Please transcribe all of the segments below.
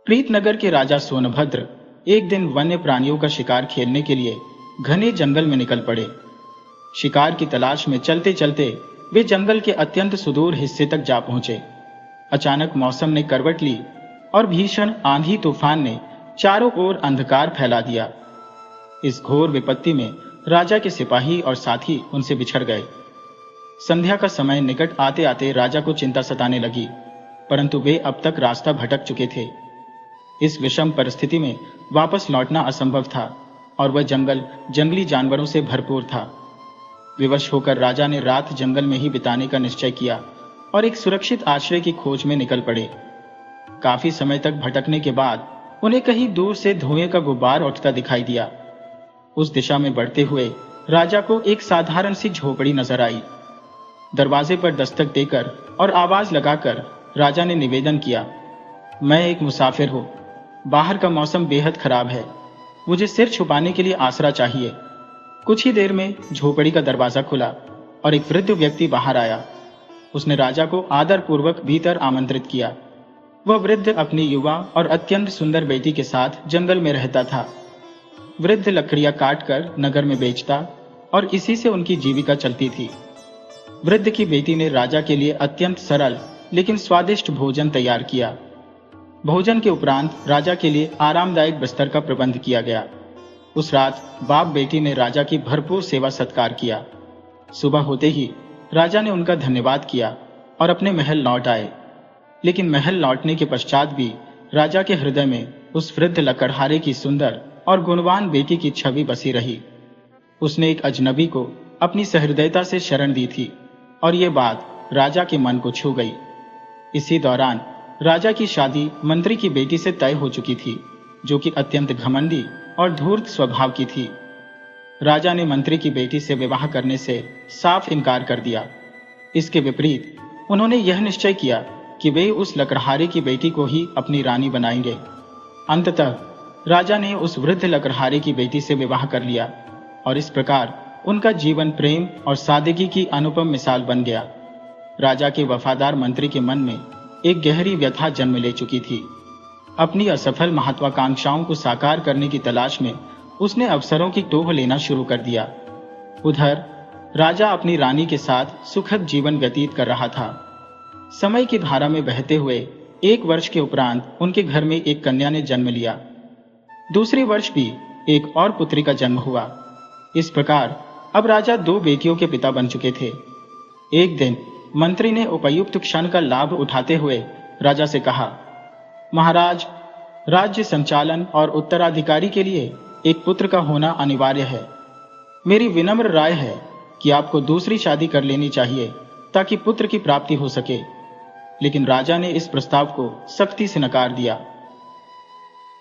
प्रीतनगर के राजा सोनभद्र एक दिन वन्य प्राणियों का शिकार खेलने के लिए घने जंगल में निकल पड़े। शिकार की तलाश में चलते चलते वे जंगल के अत्यंत सुदूर हिस्से तक जा पहुंचे। अचानक मौसम ने करवट ली और भीषण आंधी तूफान ने चारों ओर अंधकार फैला दिया। इस घोर विपत्ति में राजा के सिपाही और साथी उनसे बिछड़ गए। संध्या का समय निकट आते आते राजा को चिंता सताने लगी, परंतु वे अब तक रास्ता भटक चुके थे। इस विषम परिस्थिति में वापस लौटना असंभव था और वह जंगल जंगली जानवरों से भरपूर था। विवश होकर राजा ने रात जंगल में ही बिताने का निश्चय किया और एक सुरक्षित आश्रय की खोज में निकल पड़े। काफी समय तक भटकने के बाद उन्हें कहीं दूर से धुएं का गुब्बार उठता दिखाई दिया। उस दिशा में बढ़ते हुए राजा को एक साधारण सी झोपड़ी नजर आई। दरवाजे पर दस्तक देकर और आवाज लगाकर राजा ने निवेदन किया, मैं एक मुसाफिर हूं। बाहर का मौसम बेहद खराब है। मुझे सिर छुपाने के लिए आसरा चाहिए। कुछ ही देर में झोपड़ी का दरवाजा खुला और एक वृद्ध व्यक्ति बाहर आया। उसने राजा को आदरपूर्वक भीतर आमंत्रित किया। वह वृद्ध अपनी युवा और अत्यंत सुंदर बेटी के साथ जंगल में रहता था। वृद्ध लकड़ियां काटकर नगर में बेचता और इसी से उनकी जीविका चलती थी। वृद्ध की बेटी ने राजा के लिए अत्यंत सरल लेकिन स्वादिष्ट भोजन तैयार किया। भोजन के उपरांत राजा के लिए आरामदायक बिस्तर का प्रबंध किया गया। उस रात बाप बेटी ने राजा की भरपूर सेवा सत्कार किया। सुबह होते ही राजा ने उनका धन्यवाद किया और अपने महल लौट आए। लेकिन महल लौटने के पश्चात भी राजा के हृदय में उस वृद्ध लकड़हारे की सुंदर और गुणवान बेटी की छवि बसी रही। उसने एक अजनबी को अपनी सहृदयता से शरण दी थी और ये बात राजा के मन को छू गई। इसी दौरान राजा की शादी मंत्री की बेटी से तय हो चुकी थी, जो कि अत्यंत घमंडी और धूर्त स्वभाव की थी। राजा ने मंत्री की बेटी से विवाह करने से साफ इनकार कर दिया। इसके विपरीत उन्होंने यह निश्चय किया कि वे उस लकड़हारे की बेटी को ही अपनी रानी बनाएंगे। अंततः राजा ने उस वृद्ध लकड़हारे की बेटी से विवाह कर लिया और इस प्रकार उनका जीवन प्रेम और सादगी की अनुपम मिसाल बन गया। राजा के वफादार मंत्री के मन में एक गहरी व्यथा जन्म ले चुकी थी। अपनी असफल महत्वाकांक्षाओं को साकार करने की तलाश में उसने अवसरों की टोह लेना शुरू कर दिया। उधर राजा अपनी रानी के साथ सुखद जीवन व्यतीत कर रहा था। समय की धारा में बहते हुए 1 वर्ष के उपरांत उनके घर में एक कन्या ने जन्म लिया। दूसरे वर्ष भी एक और पुत्री का जन्म हुआ। इस प्रकार अब राजा 2 बेटियों के पिता बन चुके थे। एक दिन मंत्री ने उपयुक्त क्षण का लाभ उठाते हुए राजा से कहा, महाराज, राज्य संचालन और उत्तराधिकारी के लिए एक पुत्र का होना अनिवार्य है। मेरी विनम्र राय है कि आपको दूसरी शादी कर लेनी चाहिए ताकि पुत्र की प्राप्ति हो सके। लेकिन राजा ने इस प्रस्ताव को सख्ती से नकार दिया।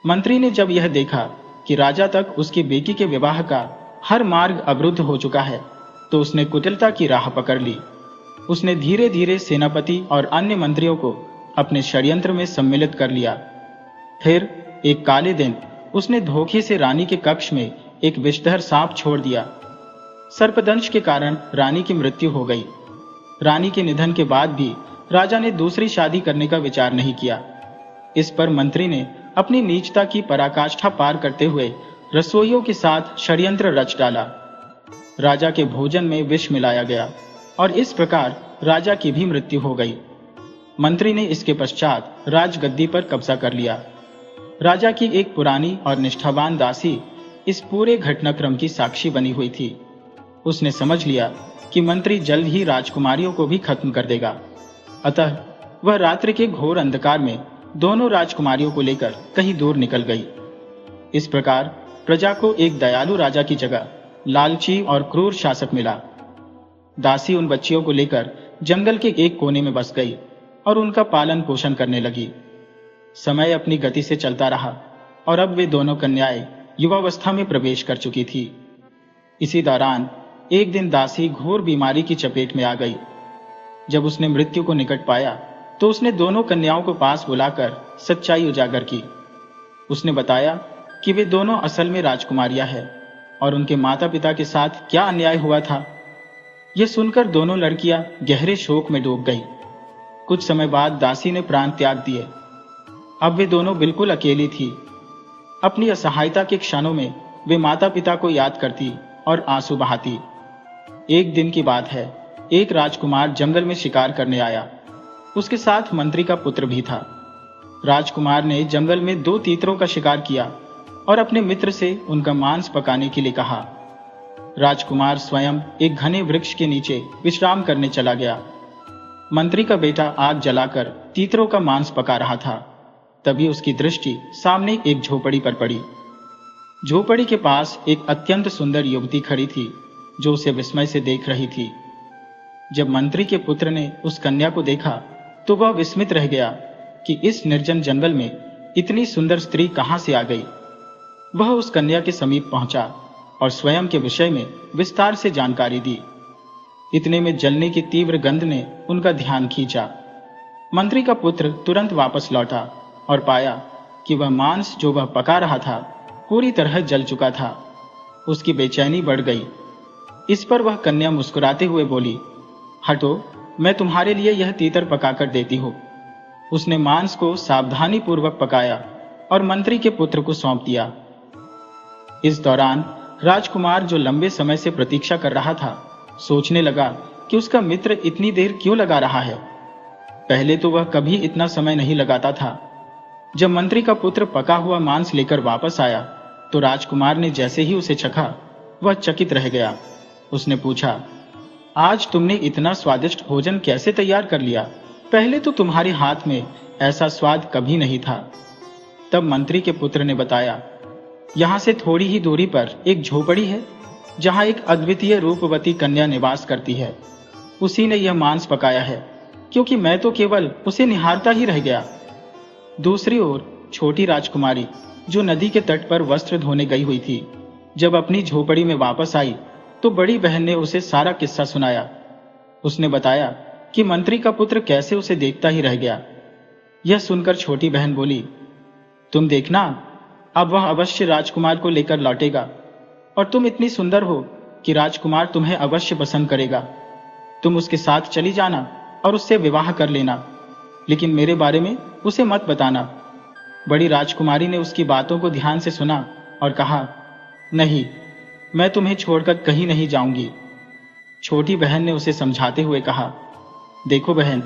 मंत्री ने जब यह देखा कि राजा तक उसकी बेटी के विवाह का हर मार्ग अवरुद्ध हो चुका है, तो उसने कुटिलता की राह पकड़ ली। उसने धीरे धीरे सेनापति और अन्य मंत्रियों को अपने षड्यंत्र में सम्मिलित कर लिया। फिर एक काले दिन उसने धोखे से रानी के कक्ष में एक विषधर सांप छोड़ दिया। सर्पदंश के कारण रानी की मृत्यु हो गई। रानी के निधन के बाद भी राजा ने दूसरी शादी करने का विचार नहीं किया। इस पर मंत्री ने अपनी नीचता की पराकाष्ठा पार करते हुए रसोइयों के साथ षड्यंत्र रच डाला। राजा के भोजन में विष मिलाया गया और इस प्रकार राजा की भी मृत्यु हो गई। मंत्री ने इसके पश्चात राजगद्दी पर कब्जा कर लिया। राजा की एक पुरानी और निष्ठावान दासी इस पूरे घटनाक्रम की साक्षी बनी हुई थी। उसने समझ लिया कि मंत्री जल्द ही राजकुमारियों को भी खत्म कर देगा। अतः वह रात्रि के घोर अंधकार में दोनों राजकुमारियों को लेकर कहीं दूर निकल गई। इस प्रकार प्रजा को एक दयालु राजा की जगह लालची और क्रूर शासक मिला। दासी उन बच्चियों को लेकर जंगल के एक कोने में बस गई और उनका पालन पोषण करने लगी। समय अपनी गति से चलता रहा और अब वे दोनों कन्याएं युवावस्था में प्रवेश कर चुकी थी। इसी दौरान एक दिन दासी घोर बीमारी की चपेट में आ गई। जब उसने मृत्यु को निकट पाया तो उसने दोनों कन्याओं को पास बुलाकर सच्चाई उजागर की। उसने बताया कि वे दोनों असल में राजकुमारियां हैं और उनके माता पिता के साथ क्या अन्याय हुआ था। यह सुनकर दोनों लड़कियां गहरे शोक में डूब गईं। कुछ समय बाद दासी ने प्राण त्याग दिए। अब वे दोनों बिल्कुल अकेली थी। अपनी असहायता के क्षणों में वे माता पिता को याद करती और आंसू बहाती। एक दिन की बात है, एक राजकुमार जंगल में शिकार करने आया। उसके साथ मंत्री का पुत्र भी था। राजकुमार ने जंगल में 2 तीतरों का शिकार किया और अपने मित्र से उनका मांस पकाने के लिए कहा। राजकुमार स्वयं एक घने वृक्ष के नीचे विश्राम करने चला गया। मंत्री का बेटा आग जलाकर तीतरों का मांस पका रहा था। तभी उसकी दृष्टि सामने एक झोपड़ी पर पड़ी। झोपड़ी के पास एक अत्यंत सुंदर युवती खड़ी थी जो उसे विस्मय से देख रही थी। जब मंत्री के पुत्र ने उस कन्या को देखा तो वह विस्मित रह गया कि इस निर्जन जंगल में इतनी सुंदर स्त्री कहां से आ गई। वह उस कन्या के समीप पहुंचा और स्वयं के विषय में विस्तार से जानकारी दी। इतने में जलने की तीव्र गंध ने उनका ध्यान खींचा। मंत्री का पुत्र तुरंत वापस लौटा और पाया कि वह मांस जो वह पका रहा था पूरी तरह जल चुका था। उसकी बेचैनी बढ़ गई। इस पर वह कन्या मुस्कुराते हुए बोली, हटो, मैं तुम्हारे लिए यह तीतर पकाकर देती हूँ। उसने मांस को सावधानी पूर्वक पकाया और मंत्री के पुत्र को सौंप दिया। इस दौरान राजकुमार, जो लंबे समय से प्रतीक्षा कर रहा था, सोचने लगा कि उसका मित्र इतनी देर क्यों लगा रहा है। पहले तो वह कभी इतना समय नहीं लगाता था। जब मंत्री का पुत्र पका हुआ मांस लेकर वापस आया तो राजकुमार ने जैसे ही उसे चखा, वह चकित रह गया। उसने पूछा, आज तुमने इतना स्वादिष्ट भोजन कैसे तैयार कर लिया? पहले तो तुम्हारे हाथ में ऐसा स्वाद कभी नहीं था। तब मंत्री के पुत्र ने बताया, यहां से थोड़ी ही दूरी पर एक झोपड़ी है जहां एक अद्वितीय रूपवती कन्या निवास करती है। उसी ने यह मांस पकाया है, क्योंकि मैं तो केवल उसे निहारता ही रह गया। दूसरी ओर छोटी राजकुमारी, जो नदी के तट पर वस्त्र धोने गई हुई थी, जब अपनी झोपड़ी में वापस आई तो बड़ी बहन ने उसे सारा किस्सा सुनाया। उसने बताया कि मंत्री का पुत्र कैसे उसे देखता ही रह गया। यह सुनकर छोटी बहन बोली, तुम देखना, अब वह अवश्य राजकुमार को लेकर लौटेगा और तुम इतनी सुंदर हो कि राजकुमार तुम्हें अवश्य पसंद करेगा। तुम उसके साथ चली जाना और उससे विवाह कर लेना, लेकिन मेरे बारे में उसे मत बताना। बड़ी राजकुमारी ने उसकी बातों को ध्यान से सुना और कहा, नहीं, मैं तुम्हें छोड़कर कहीं नहीं जाऊंगी। छोटी बहन ने उसे समझाते हुए कहा, देखो बहन,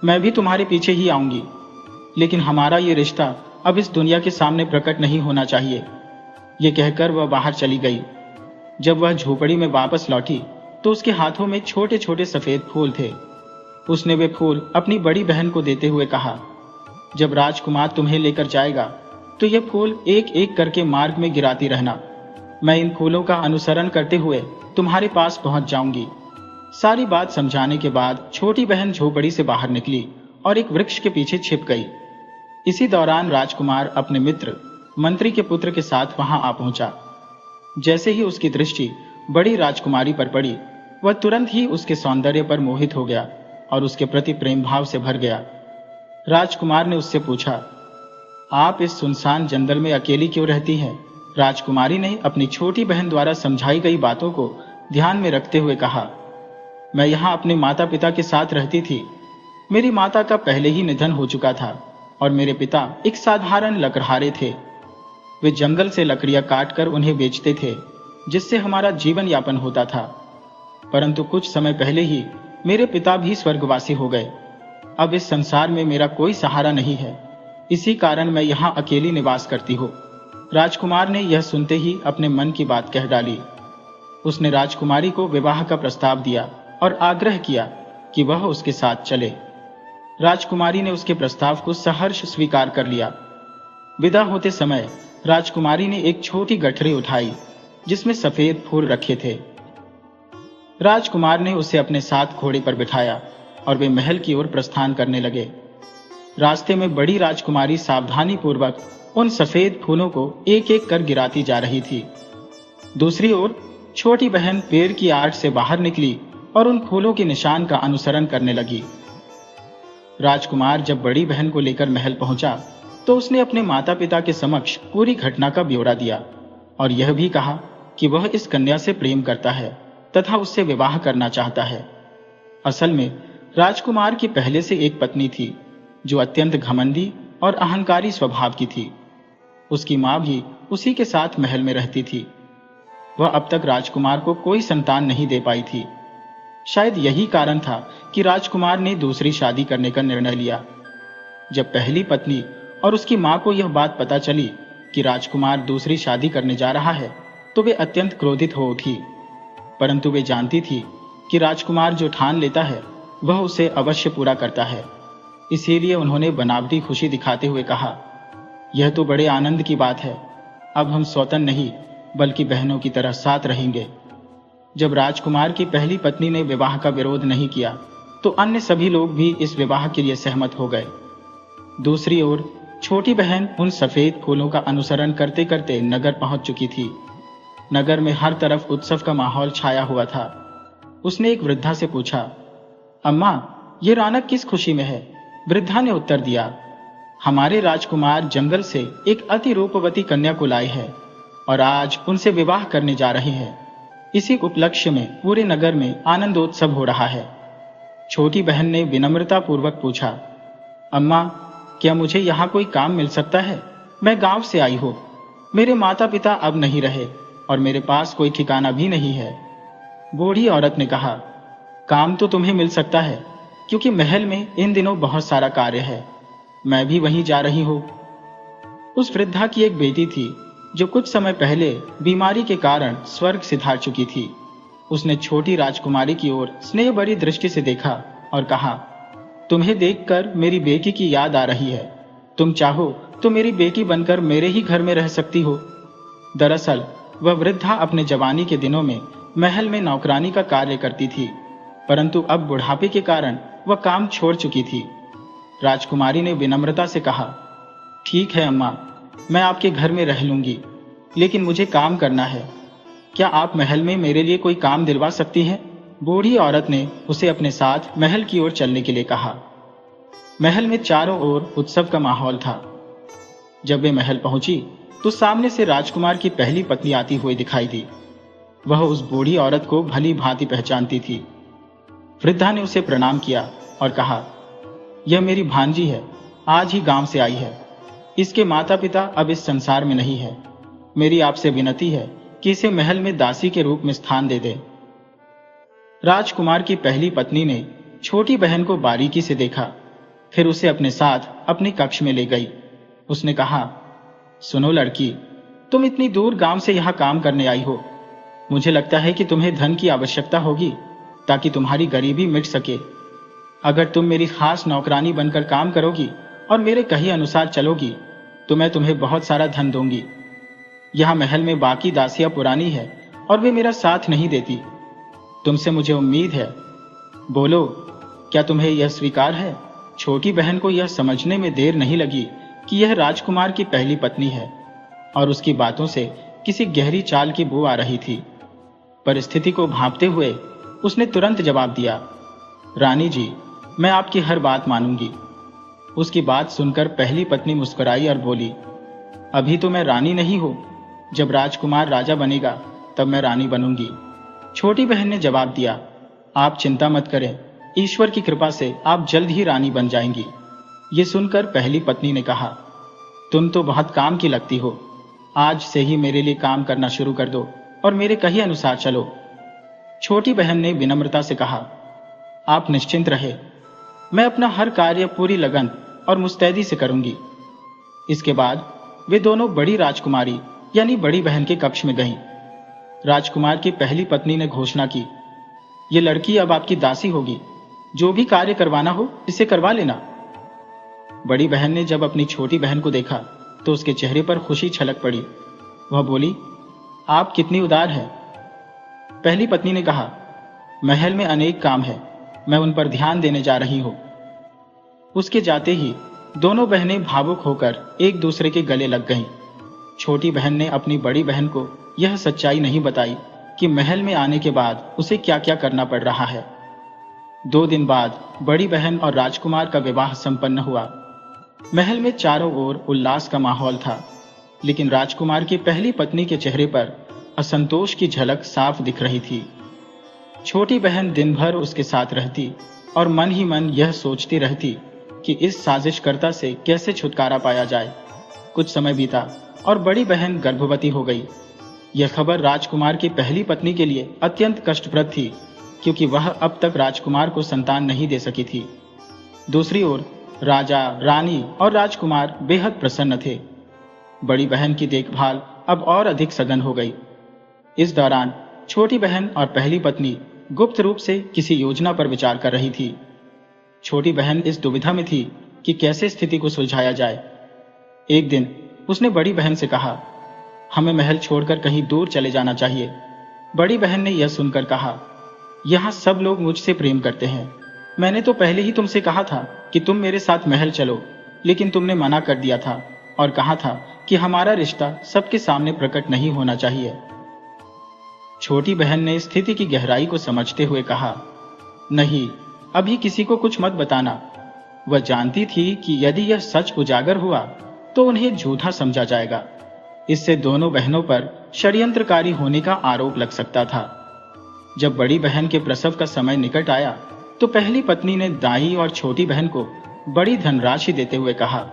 मैं भी तुम्हारे पीछे ही आऊंगी, लेकिन हमारा ये रिश्ता अब इस दुनिया के सामने प्रकट नहीं होना चाहिए। ये कहकर वह बाहर चली गई। जब वह झोपड़ी में वापस लौटी तो उसके हाथों में छोटे छोटे सफेद फूल थे। उसने वे फूल अपनी बड़ी बहन को देते हुए कहा, जब राजकुमार तुम्हें लेकर जाएगा तो ये फूल एक एक करके मार्ग में गिराती रहना। मैं इन फूलों का अनुसरण करते हुए तुम्हारे पास पहुंच जाऊंगी। सारी बात समझाने के बाद छोटी बहन झोपड़ी से बाहर निकली और एक वृक्ष के पीछे छिप गई। इसी दौरान राजकुमार अपने मित्र मंत्री के पुत्र के साथ वहां आ पहुंचा। जैसे ही उसकी दृष्टि बड़ी राजकुमारी पर पड़ी, वह तुरंत ही उसके सौंदर्य पर मोहित हो गया और उसके प्रति प्रेम भाव से भर गया। राजकुमार ने उससे पूछा, आप इस सुनसान जंगल में अकेली क्यों रहती हैं? राजकुमारी ने अपनी छोटी बहन द्वारा समझाई गई बातों को ध्यान में रखते हुए कहा, मैं यहाँ अपने माता पिता के साथ रहती थी। मेरी माता का पहले ही निधन हो चुका था और मेरे पिता एक साधारण लकड़हारे थे। वे जंगल से लकड़ियां काटकर उन्हें बेचते थे, जिससे हमारा जीवन यापन होता था। परंतु कुछ समय पहले ही मेरे पिता भी स्वर्गवासी हो गए। अब इस संसार में मेरा कोई सहारा नहीं है, इसी कारण मैं यहाँ अकेली निवास करती हूँ। राजकुमार ने यह सुनते ही अपने मन की बात कह डाली। उसने राजकुमारी को विवाह का प्रस्ताव दिया और आग्रह किया कि वह उसके साथ चले। राजकुमारी ने उसके प्रस्ताव को सहर्ष स्वीकार कर लिया। विदा होते समय राजकुमारी ने एक छोटी गठरी उठाई जिसमें सफेद फूल रखे थे। राजकुमार ने उसे अपने साथ घोड़े पर बिठाया और वे महल की ओर प्रस्थान करने लगे। रास्ते में बड़ी राजकुमारी सावधानी पूर्वक उन सफेद फूलों को एक एक कर गिराती जा रही थी। दूसरी ओर छोटी बहन पेड़ की आड़ से बाहर निकली और उन फूलों के निशान का अनुसरण करने लगी। राजकुमार जब बड़ी बहन को लेकर महल पहुंचा तो उसने अपने माता पिता के समक्ष पूरी घटना का ब्यौरा दिया और यह भी कहा कि वह इस कन्या से प्रेम करता है तथा उससे विवाह करना चाहता है। असल में राजकुमार की पहले से एक पत्नी थी जो अत्यंत घमंडी और अहंकारी स्वभाव की थी। उसकी मां भी उसी के साथ महल में रहती थी। वह अब तक राजकुमार को कोई संतान नहीं दे पाई थी। शायद यही कारण था कि राजकुमार ने दूसरी शादी करने का निर्णय लिया। जब पहली पत्नी और उसकी मां को यह बात पता चली कि राजकुमार दूसरी शादी करने जा रहा है, तो वे अत्यंत क्रोधित हो उठी। परंतु वे जानती थी कि राजकुमार जो ठान लेता है वह उसे अवश्य पूरा करता है। इसीलिए उन्होंने बनावटी खुशी दिखाते हुए कहा, यह तो बड़े आनंद की बात है। अब हम सौतन नहीं बल्कि बहनों की तरह साथ रहेंगे। जब राजकुमार की पहली पत्नी ने विवाह का विरोध नहीं किया, तो अन्य सभी लोग भी इस विवाह के लिए सहमत हो गए। दूसरी ओर छोटी बहन उन सफेद फूलों का अनुसरण करते करते नगर पहुंच चुकी थी। नगर में हर तरफ उत्सव का माहौल छाया हुआ था। उसने एक वृद्धा से पूछा, अम्मा, ये रौनक किस खुशी में है? वृद्धा ने उत्तर दिया, हमारे राजकुमार जंगल से एक अति रूपवती कन्या को लाए हैं और आज उनसे विवाह करने जा रहे हैं। इसी उपलक्ष्य में पूरे नगर में आनंदोत्सव हो रहा है। छोटी बहन ने विनम्रता पूर्वक पूछा, अम्मा, क्या मुझे यहाँ कोई काम मिल सकता है? मैं गांव से आई हूँ। मेरे माता पिता अब नहीं रहे और मेरे पास कोई ठिकाना भी नहीं है। बूढ़ी औरत ने कहा, काम तो तुम्हें मिल सकता है, क्योंकि महल में इन दिनों बहुत सारा कार्य है। मैं भी वहीं जा रही हूँ। उस वृद्धा की एक बेटी थी जो कुछ समय पहले बीमारी के कारण स्वर्ग सिधार चुकी थी। उसने छोटी राजकुमारी की ओर स्नेह भरी दृष्टि से देखा और कहा, तुम्हें देखकर मेरी बेटी की याद आ रही है। तुम चाहो तो मेरी बेटी बनकर मेरे ही घर में रह सकती हो। दरअसल वह वृद्धा अपने जवानी के दिनों में महल में नौकरानी का कार्य करती थी, परंतु अब बुढ़ापे के कारण वह काम छोड़ चुकी थी। राजकुमारी ने विनम्रता से कहा, ठीक है अम्मा, मैं आपके घर में रह लूंगी, लेकिन मुझे काम करना है। क्या आप महल में मेरे लिए कोई काम दिलवा सकती हैं? बूढ़ी औरत ने उसे अपने साथ महल की ओर चलने के लिए कहा। महल में चारों ओर उत्सव का माहौल था। जब वे महल पहुंची तो सामने से राजकुमार की पहली पत्नी आती हुई दिखाई दी। वह उस बूढ़ी औरत को भली भांति पहचानती थी। वृद्धा ने उसे प्रणाम किया और कहा, यह मेरी भांजी है, आज ही गांव से आई है। इसके माता पिता अब इस संसार में नहीं है। मेरी आपसे विनती है कि इसे महल में दासी के रूप में स्थान दे दे। राजकुमार की पहली पत्नी ने छोटी बहन को बारीकी से देखा, फिर उसे अपने साथ अपने कक्ष में ले गई। उसने कहा, सुनो लड़की, तुम इतनी दूर गांव से यहाँ काम करने आई हो। मुझे लगता है कि तुम्हें धन की आवश्यकता होगी ताकि तुम्हारी गरीबी मिट सके। अगर तुम मेरी खास नौकरानी बनकर काम करोगी और मेरे कहे अनुसार चलोगी तो मैं तुम्हें बहुत सारा धन दूंगी। यहाँ महल में बाकी दासियां पुरानी है और वे मेरा साथ नहीं देती। तुमसे मुझे उम्मीद है। बोलो, क्या तुम्हें यह स्वीकार है? छोटी बहन को यह समझने में देर नहीं लगी कि यह राजकुमार की पहली पत्नी है और उसकी बातों से किसी गहरी चाल की बू आ रही थी। परिस्थिति को भांपते हुए उसने तुरंत जवाब दिया, रानी जी, मैं आपकी हर बात मानूंगी। उसकी बात सुनकर पहली पत्नी मुस्कुराई और बोली, अभी तो मैं रानी नहीं हूं, जब राजकुमार राजा बनेगा तब मैं रानी बनूंगी। छोटी बहन ने जवाब दिया, आप चिंता मत करें, ईश्वर की कृपा से आप जल्द ही रानी बन जाएंगी। ये सुनकर पहली पत्नी ने कहा, तुम तो बहुत काम की लगती हो। आज से ही मेरे लिए काम करना शुरू कर दो और मेरे कहे अनुसार चलो। छोटी बहन ने विनम्रता से कहा, आप निश्चिंत रहे, मैं अपना हर कार्य पूरी लगन और मुस्तैदी से करूंगी। इसके बाद वे दोनों बड़ी राजकुमारी यानी बड़ी बहन के कक्ष में गईं। राजकुमार की पहली पत्नी ने घोषणा की, ये लड़की अब आपकी दासी होगी। जो भी कार्य करवाना हो इसे करवा लेना। बड़ी बहन ने जब अपनी छोटी बहन को देखा तो उसके चेहरे पर खुशी छलक पड़ी। वह बोली, आप कितनी उदार हैं। पहली पत्नी ने कहा, महल में अनेक काम है, मैं उन पर ध्यान देने जा रही हूं। उसके जाते ही दोनों बहनें भावुक होकर एक दूसरे के गले लग गईं। छोटी बहन ने अपनी बड़ी बहन को यह सच्चाई नहीं बताई कि महल में आने के बाद उसे क्या क्या करना पड़ रहा है। 2 दिन बाद बड़ी बहन और राजकुमार का विवाह संपन्न हुआ। महल में चारों ओर उल्लास का माहौल था, लेकिन राजकुमार की पहली पत्नी के चेहरे पर असंतोष की झलक साफ दिख रही थी। छोटी बहन दिन भर उसके साथ रहती और मन ही मन यह सोचती रहती कि इस साजिशकर्ता से कैसे छुटकारा पाया जाए। कुछ समय बीता और बड़ी बहन गर्भवती हो गई। यह खबर राजकुमार की पहली पत्नी के लिए अत्यंत कष्टप्रद थी, क्योंकि वह अब तक राजकुमार को संतान नहीं दे सकी थी। दूसरी ओर राजा, रानी और राजकुमार बेहद प्रसन्न थे। बड़ी बहन की देखभाल अब और अधिक सघन हो गई। इस दौरान छोटी बहन और पहली पत्नी गुप्त रूप से किसी योजना पर विचार कर रही थी। छोटी बहन इस दुविधा में थी कि कैसे स्थिति को सुलझाया जाए। एक दिन उसने बड़ी बहन से कहा, हमें महल छोड़कर कहीं दूर चले जाना चाहिए। बड़ी बहन ने यह सुनकर कहा, यहाँ सब लोग मुझसे प्रेम करते हैं। मैंने तो पहले ही तुमसे कहा था कि तुम मेरे साथ महल चलो, लेकिन तुमने मना कर दिया था और कहा था कि हमारा रिश्ता सबके सामने प्रकट नहीं होना चाहिए। छोटी बहन ने स्थिति की गहराई को समझते हुए कहा, नहीं, अभी किसी को कुछ मत बताना। वह जानती थी कि यदि यह सच उजागर हुआ तो उन्हें झूठा समझा जाएगा। इससे दोनों बहनों पर षड्यंत्रकारी होने का आरोप लग सकता था। जब बड़ी बहन के प्रसव का समय निकट आया तो पहली पत्नी ने दाई और छोटी बहन को बड़ी धनराशि देते हुए कहा,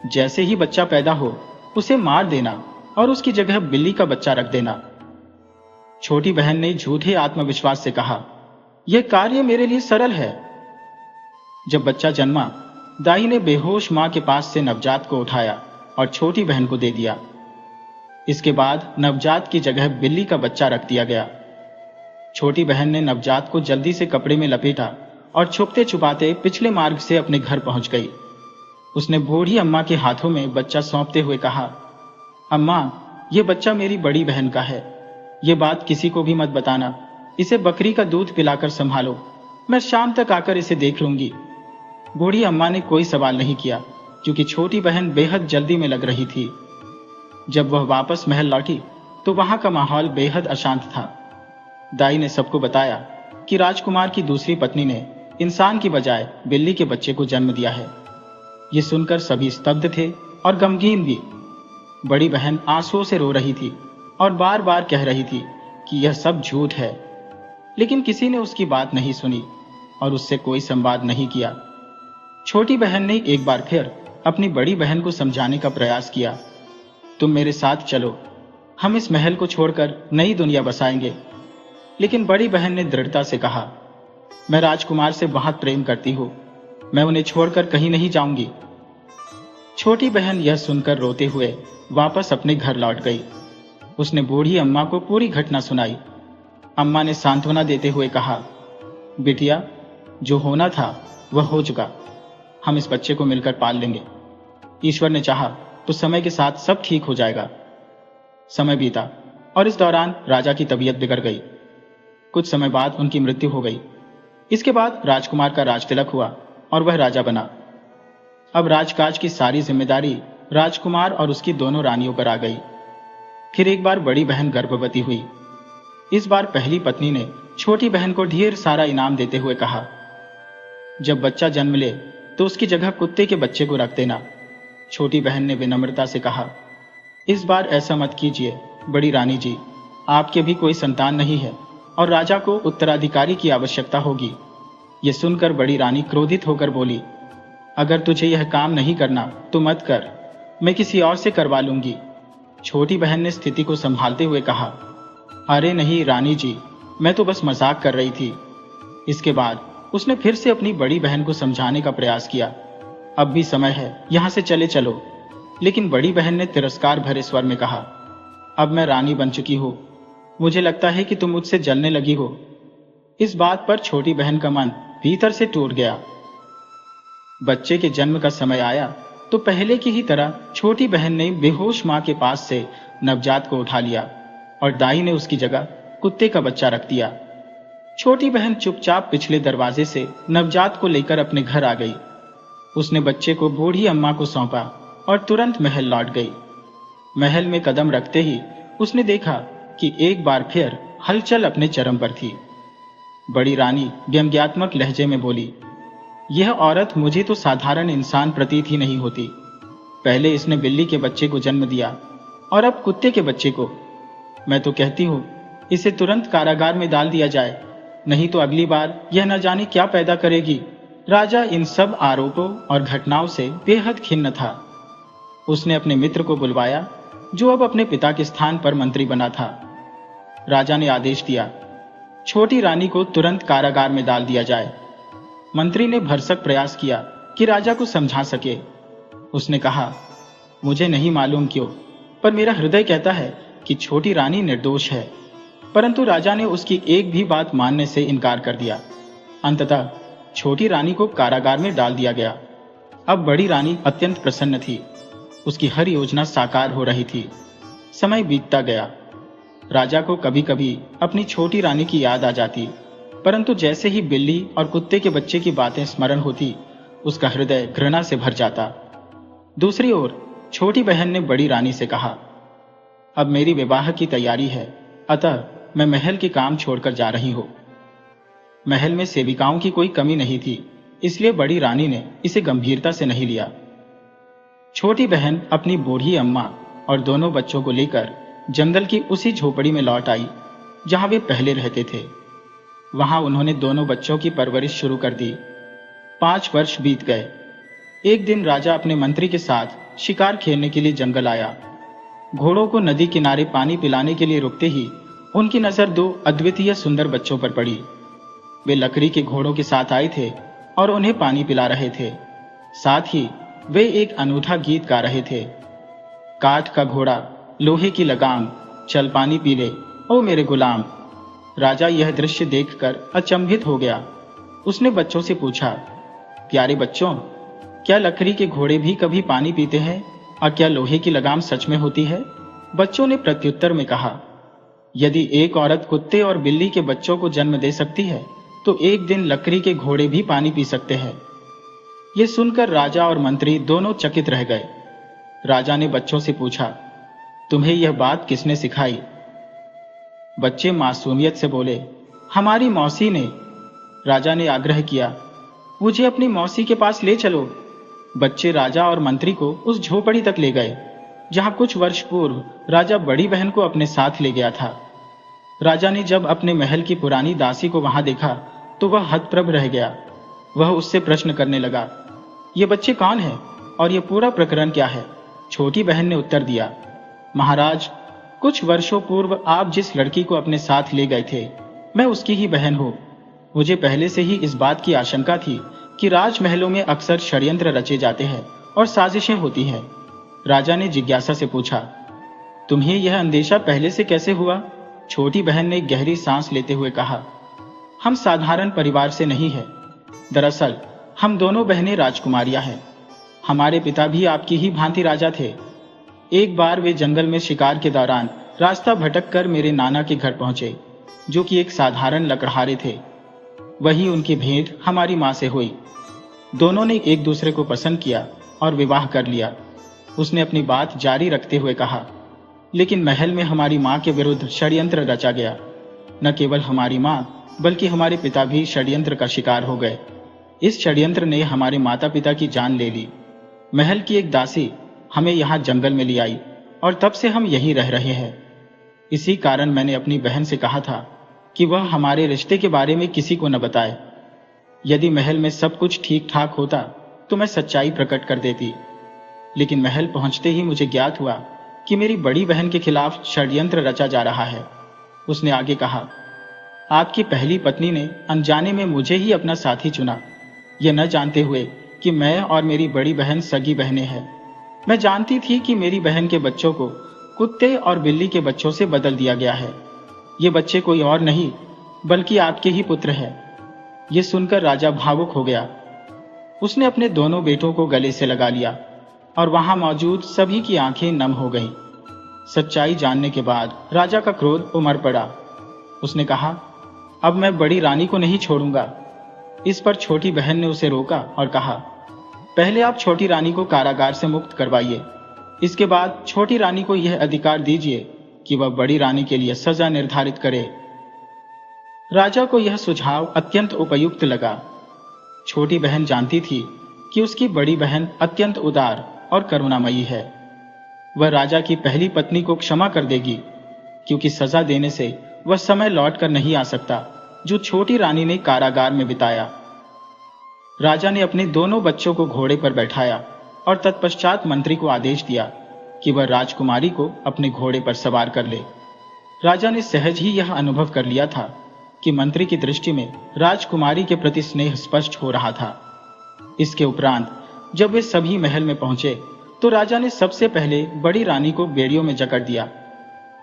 जैसे ही बच्चा पैदा हो उसे मार देना और उसकी जगह बिल्ली का बच्चा रख देना। छोटी बहन ने झूठे आत्मविश्वास से कहा, यह कार्य मेरे लिए सरल है। जब बच्चा जन्मा, दाई ने बेहोश मां के पास से नवजात को उठाया और छोटी बहन को दे दिया। इसके बाद नवजात की जगह बिल्ली का बच्चा रख दिया गया। छोटी बहन ने नवजात को जल्दी से कपड़े में लपेटा और छुपते छुपाते पिछले मार्ग से अपने घर पहुंच गई। उसने बूढ़ी अम्मा के हाथों में बच्चा सौंपते हुए कहा, अम्मा, यह बच्चा मेरी बड़ी बहन का है। ये बात किसी को भी मत बताना। इसे बकरी का दूध पिलाकर संभालो। मैं शाम तक आकर इसे देख लूंगी। बूढ़ी अम्मा ने कोई सवाल नहीं किया, क्योंकि छोटी बहन बेहद जल्दी में लग रही थी। जब वह वापस महल लौटी तो वहां का माहौल बेहद अशांत था। दाई ने सबको बताया कि राजकुमार की दूसरी पत्नी ने इंसान की बजाय बिल्ली के बच्चे को जन्म दिया है। ये सुनकर सभी स्तब्ध थे और गमगीन भी। बड़ी बहन आंसुओं से रो रही थी और बार बार कह रही थी कि यह सब झूठ है, लेकिन किसी ने उसकी बात नहीं सुनी और उससे कोई संवाद नहीं किया। छोटी बहन ने एक बार फिर अपनी बड़ी बहन को समझाने का प्रयास किया, तुम मेरे साथ चलो, हम इस महल को छोड़कर नई दुनिया बसाएंगे। लेकिन बड़ी बहन ने दृढ़ता से कहा, मैं राजकुमार से बहुत प्रेम करती हूँ, मैं उन्हें छोड़कर कहीं नहीं जाऊंगी। छोटी बहन यह सुनकर रोते हुए वापस अपने घर लौट गई। उसने बूढ़ी अम्मा को पूरी घटना सुनाई। अम्मा ने सांत्वना देते हुए कहा, बिटिया, जो होना था वह हो चुका। हम इस बच्चे को मिलकर पाल लेंगे। ईश्वर ने चाहा तो समय के साथ सब ठीक हो जाएगा। समय बीता और इस दौरान राजा की तबीयत बिगड़ गई। कुछ समय बाद उनकी मृत्यु हो गई। इसके बाद राजकुमार का राजतिलक हुआ और वह राजा बना। अब राजकाज की सारी जिम्मेदारी राजकुमार और उसकी दोनों रानियों पर आ गई। फिर एक बार बड़ी बहन गर्भवती हुई। इस बार पहली पत्नी ने छोटी बहन को ढेर सारा इनाम देते हुए कहा, जब बच्चा जन्म ले तो उसकी जगह कुत्ते के बच्चे को रख देना। छोटी बहन ने विनम्रता से कहा, इस बार ऐसा मत कीजिए बड़ी रानी जी, आपके भी कोई संतान नहीं है और राजा को उत्तराधिकारी की आवश्यकता होगी। यह सुनकर बड़ी रानी क्रोधित होकर बोली, अगर तुझे यह काम नहीं करना तो मत कर, मैं किसी और से करवा लूंगी। छोटी बहन ने स्थिति को संभालते हुए कहा, अरे नहीं रानी जी, मैं तो बस मजाक कर रही थी। इसके बाद उसने फिर से अपनी बड़ी बहन को समझाने का प्रयास किया, अब भी समय है, यहां से चले चलो। लेकिन बड़ी बहन ने तिरस्कार भरे स्वर में कहा, अब मैं रानी बन चुकी हूं, मुझे लगता है कि तुम मुझसे जलने लगी हो। इस बात पर छोटी बहन का मन भीतर से टूट गया। बच्चे के जन्म का समय आया तो पहले की ही तरह छोटी बहन ने बेहोश मां के पास से नवजात को उठा लिया और दाई ने उसकी जगह कुत्ते का बच्चा रख दिया। छोटी बहन चुपचाप पिछले दरवाजे से नवजात को लेकर अपने घर आ गई। उसने बच्चे को बूढ़ी अम्मा को सौंपा और तुरंत महल लौट गई। महल में कदम रखते ही उसने देखा कि एक बार फिर हलचल अपने चरम पर थी। बड़ी रानी व्यंग्यात्मक लहजे में बोली, यह औरत मुझे तो साधारण इंसान प्रतीत ही नहीं होती। पहले इसने बिल्ली के बच्चे को जन्म दिया और अब कुत्ते के बच्चे को। मैं तो कहती हूँ इसे तुरंत कारागार में डाल दिया जाए, नहीं तो अगली बार यह न जाने क्या पैदा करेगी। राजा इन सब आरोपों और घटनाओं से बेहद खिन्न था। उसने अपने मित्र को बुलवाया, जो अब अपने पिता के स्थान पर मंत्री बना था। राजा ने आदेश दिया, छोटी रानी को तुरंत कारागार में डाल दिया जाए। मंत्री ने भरसक प्रयास किया कि राजा को समझा सके। उसने कहा, मुझे नहीं मालूम क्यों, पर मेरा हृदय कहता है कि छोटी रानी निर्दोष है। परंतु राजा ने उसकी एक भी बात मानने से इनकार कर दिया। अंततः छोटी रानी को कारागार में डाल दिया गया। अब बड़ी रानी अत्यंत प्रसन्न थी। उसकी हर योजना साकार हो रही थी। समय बीतता गया। राजा को कभी कभी अपनी छोटी रानी की याद आ जाती, परंतु जैसे ही बिल्ली और कुत्ते के बच्चे की बातें स्मरण होती, उसका हृदय घृणा से भर जाता। दूसरी ओर छोटी बहन ने बड़ी रानी से कहा, अब मेरी विवाह की तैयारी है, अतः मैं महल के काम छोड़कर जा रही हूं। महल में सेविकाओं की कोई कमी नहीं थी, इसलिए बड़ी रानी ने इसे गंभीरता से नहीं लिया। छोटी बहन अपनी बूढ़ी अम्मा और दोनों बच्चों को लेकर जंगल की उसी झोपड़ी में लौट आई जहां वे पहले रहते थे। वहां उन्होंने दोनों बच्चों की परवरिश शुरू कर दी। 5 वर्ष बीत गए। एक दिन राजा अपने मंत्री के साथ शिकार खेलने के लिए जंगल आया। घोड़ों को नदी किनारे पानी पिलाने के लिए रुकते ही उनकी नजर 2 अद्वितीय सुंदर बच्चों पर पड़ी। वे लकड़ी के घोड़ों के साथ आए थे और उन्हें पानी पिला रहे थे। साथ ही वे एक अनूठा गीत गा रहे थे, काठ का घोड़ा, लोहे की लगाम, चल पानी पी ले ओ मेरे गुलाम। राजा यह दृश्य देखकर अचंभित हो गया। उसने बच्चों से पूछा, प्यारे बच्चों, क्या लकड़ी के घोड़े भी कभी पानी पीते हैं और क्या लोहे की लगाम सच में होती है? बच्चों ने प्रत्युत्तर में कहा, यदि एक औरत कुत्ते और बिल्ली के बच्चों को जन्म दे सकती है, तो एक दिन लकड़ी के घोड़े भी पानी पी सकते हैं। यह सुनकर राजा और मंत्री दोनों चकित रह गए। राजा ने बच्चों से पूछा, तुम्हें यह बात किसने सिखाई? बच्चे मासूमियत से बोले, हमारी मौसी ने। राजा ने आग्रह किया, मुझे अपनी मौसी के पास ले चलो। बच्चे राजा और मंत्री को उस झोपड़ी तक ले गए जहां कुछ वर्ष पूर्व राजा बड़ी बहन को अपने साथ ले गया था। राजा ने जब अपने महल की पुरानी दासी को वहां देखा तो वह हतप्रभ रह गया। वह उससे प्रश्न करने लगा, ये बच्चे कौन हैं और यह पूरा प्रकरण क्या है? छोटी बहन ने उत्तर दिया, महाराज, कुछ वर्षों पूर्व आप जिस लड़की को अपने साथ ले गए थे, मैं उसकी ही बहन हूं। मुझे पहले से ही इस बात की आशंका थी कि राजमहलों में अक्सर षड्यंत्र रचे जाते हैं और साजिशें होती हैं। राजा ने जिज्ञासा से पूछा, तुम्हें यह अंदेशा पहले से कैसे हुआ? छोटी बहन ने गहरी सांस लेते हुए कहा, हम साधारण परिवार से नहीं हैं। दरअसल हम दोनों बहनें राजकुमारियां हैं। हमारे पिता भी आपकी ही भांति राजा थे। एक बार वे जंगल में शिकार के दौरान रास्ता भटक कर मेरे नाना के घर पहुंचे, जो कि एक साधारण लकड़हारे थे। वही उनकी भेंट हमारी मां से हुई। दोनों ने एक दूसरे को पसंद किया और विवाह कर लिया। उसने अपनी बात जारी रखते हुए कहा, लेकिन महल में हमारी मां के विरुद्ध षड्यंत्र रचा गया। न केवल हमारी मां बल्कि हमारे पिता भी षड्यंत्र का शिकार हो गए। इस षड्यंत्र ने हमारे माता पिता की जान ले ली। महल की एक दासी हमें यहाँ जंगल में ले आई और तब से हम यहीं रह रहे हैं। इसी कारण मैंने अपनी बहन से कहा था कि वह हमारे रिश्ते के बारे में किसी को न बताए। यदि महल में सब कुछ ठीक ठाक होता तो मैं सच्चाई प्रकट कर देती, लेकिन महल पहुंचते ही मुझे ज्ञात हुआ कि मेरी बड़ी बहन के खिलाफ षड्यंत्र रचा जा रहा है। उसने आगे कहा, आपकी पहली पत्नी ने अनजाने में मुझे ही अपना साथी चुना, यह न जानते हुए कि मैं और मेरी बड़ी बहन सगी बहनें हैं। मैं जानती थी कि मेरी बहन के बच्चों को कुत्ते और बिल्ली के बच्चों से बदल दिया गया है। ये बच्चे कोई और नहीं बल्कि आपके ही पुत्र हैं। यह सुनकर राजा भावुक हो गया। उसने अपने दोनों बेटों को गले से लगा लिया और वहां मौजूद सभी की आंखें नम हो गईं। सच्चाई जानने के बाद राजा का क्रोध उमड़ पड़ा। उसने कहा, अब मैं बड़ी रानी को नहीं छोड़ूंगा। इस पर छोटी बहन ने उसे रोका और कहा, पहले आप छोटी रानी को कारागार से मुक्त करवाइए, इसके बाद छोटी रानी को यह अधिकार दीजिए कि वह बड़ी रानी के लिए सजा निर्धारित करे। राजा को यह सुझाव अत्यंत उपयुक्त लगा। छोटी बहन जानती थी कि उसकी बड़ी बहन अत्यंत उदार और करुणामयी है। वह राजा की पहली पत्नी को क्षमा कर देगी, क्योंकि सजा देने से वह समय लौट कर नहीं आ सकता जो छोटी रानी ने कारागार में बिताया। राजा ने अपने दोनों बच्चों को घोड़े पर बैठाया और तत्पश्चात मंत्री को आदेश दिया कि वह राजकुमारी को अपने घोड़े पर सवार कर ले। राजा ने सहज ही यह अनुभव कर लिया था कि मंत्री की दृष्टि में राजकुमारी के प्रति स्नेह स्पष्ट हो रहा था। इसके उपरांत जब वे सभी महल में पहुंचे तो राजा ने सबसे पहले बड़ी रानी को बेड़ियों में जकड़ दिया।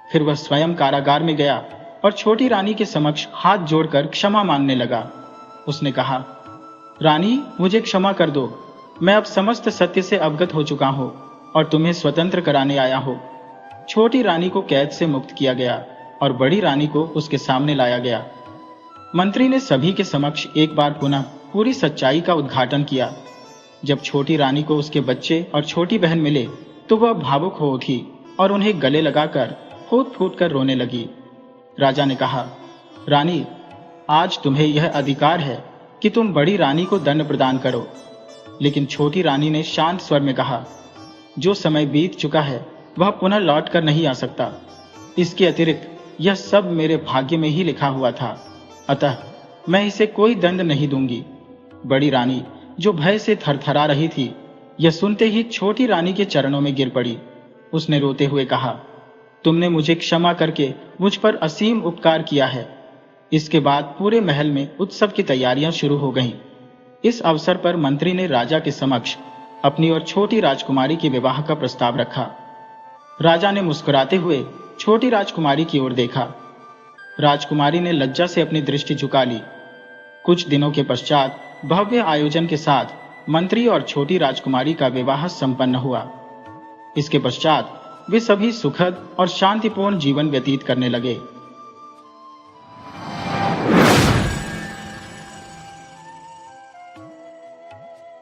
फिर वह स्वयं कारागार में गया और छोटी रानी के समक्ष हाथ जोड़कर क्षमा मांगने लगा। उसने कहा, रानी, मुझे क्षमा कर दो। मैं अब समस्त सत्य से अवगत हो चुका हूं और तुम्हें स्वतंत्र कराने आया हूं। छोटी रानी को कैद से मुक्त किया गया और बड़ी रानी को उसके सामने लाया गया। मंत्री ने सभी के समक्ष एक बार पुनः पूरी सच्चाई का उद्घाटन किया। जब छोटी रानी को उसके बच्चे और छोटी बहन मिले तो वह भावुक हो उठी और उन्हें गले लगाकर फूट फूट कर रोने लगी। राजा ने कहा, रानी, आज तुम्हें यह अधिकार है कि तुम बड़ी रानी को दंड प्रदान करो। लेकिन छोटी रानी ने शांत स्वर में कहा, जो समय बीत चुका है वह पुनः लौट कर नहीं आ सकता। इसके अतिरिक्त यह सब मेरे भाग्य में ही लिखा हुआ था, अतः मैं इसे कोई दंड नहीं दूंगी। बड़ी रानी, जो भय से थरथरा रही थी, यह सुनते ही छोटी रानी के चरणों में गिर पड़ी। उसने रोते हुए कहा, तुमने मुझे क्षमा करके मुझ पर असीम उपकार किया है। इसके बाद पूरे महल में उत्सव की तैयारियां शुरू हो गईं। इस अवसर पर मंत्री ने राजा के समक्ष अपनी और छोटी राजकुमारी के विवाह का प्रस्ताव रखा। राजा ने मुस्कुराते हुए छोटी राजकुमारी की ओर देखा। राजकुमारी ने लज्जा से अपनी दृष्टि झुका ली। कुछ दिनों के पश्चात भव्य आयोजन के साथ मंत्री और छोटी राजकुमारी का विवाह संपन्न हुआ। इसके पश्चात वे सभी सुखद और शांतिपूर्ण जीवन व्यतीत करने लगे।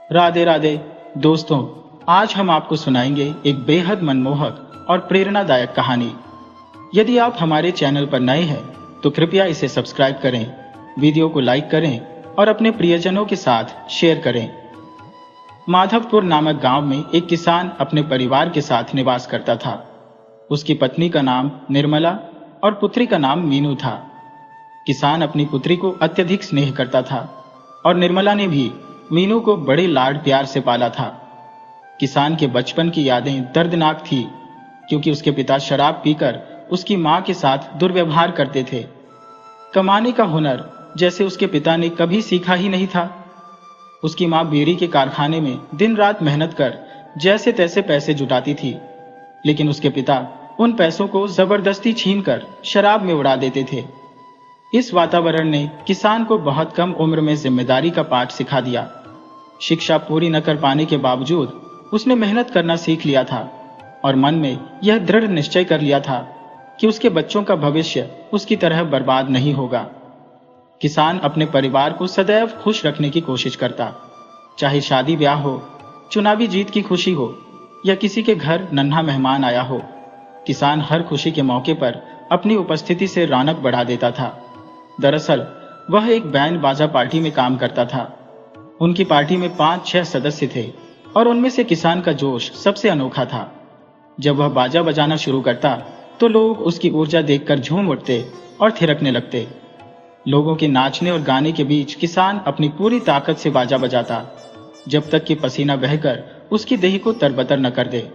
राधे राधे दोस्तों, आज हम आपको सुनाएंगे एक बेहद मनमोहक और प्रेरणादायक कहानी। यदि आप हमारे चैनल पर नए हैं तो कृपया इसे सब्सक्राइब करें, वीडियो को लाइक करें और अपने प्रियजनों के साथ शेयर करें। माधवपुर नामक गांव में एक किसान अपने परिवार के साथ निवास करता था। उसकी पत्नी का नाम निर्मला और पुत्री का नाम मीनू था। किसान अपनी पुत्री को अत्यधिक स्नेह करता था और निर्मला ने भी मीनू को बड़े लाड प्यार से पाला था। किसान के बचपन की यादें दर्दनाक थी, क्योंकि उसके पिता शराब पीकर उसकी मां के साथ दुर्व्यवहार करते थे। कमाने का हुनर जैसे उसके पिता ने कभी सीखा ही नहीं था। उसकी मां बीड़ी के कारखाने में दिन रात मेहनत कर जैसे तैसे पैसे जुटाती थी, लेकिन उसके पिता उन पैसों को जबरदस्ती छीनकर शराब में उड़ा देते थे। इस वातावरण ने किसान को बहुत कम उम्र में जिम्मेदारी का पाठ सिखा दिया। शिक्षा पूरी न कर पाने के बावजूद उसने मेहनत करना सीख लिया था और मन में यह दृढ़ निश्चय कर लिया था कि उसके बच्चों का भविष्य उसकी तरह बर्बाद नहीं होगा। किसान अपने परिवार को सदैव खुश रखने की कोशिश करता, चाहे शादी ब्याह हो, चुनावी जीत की खुशी हो या किसी के घर नन्हा मेहमान आया हो। किसान हर खुशी के मौके पर अपनी उपस्थिति से रौनक बढ़ा देता था। दरअसल वह एक बैंड बाजा पार्टी में काम करता था। उनकी पार्टी में 5-6 सदस्य थे और उनमें से किसान का जोश सबसे अनोखा था। जब वह बाजा बजाना शुरू करता तो लोग उसकी ऊर्जा देखकर झूम उठते और थिरकने लगते। लोगों के नाचने और गाने के बीच किसान अपनी पूरी ताकत से बाजा बजाता, जब तक कि पसीना बहकर उसकी देह को तरबतर न कर दे।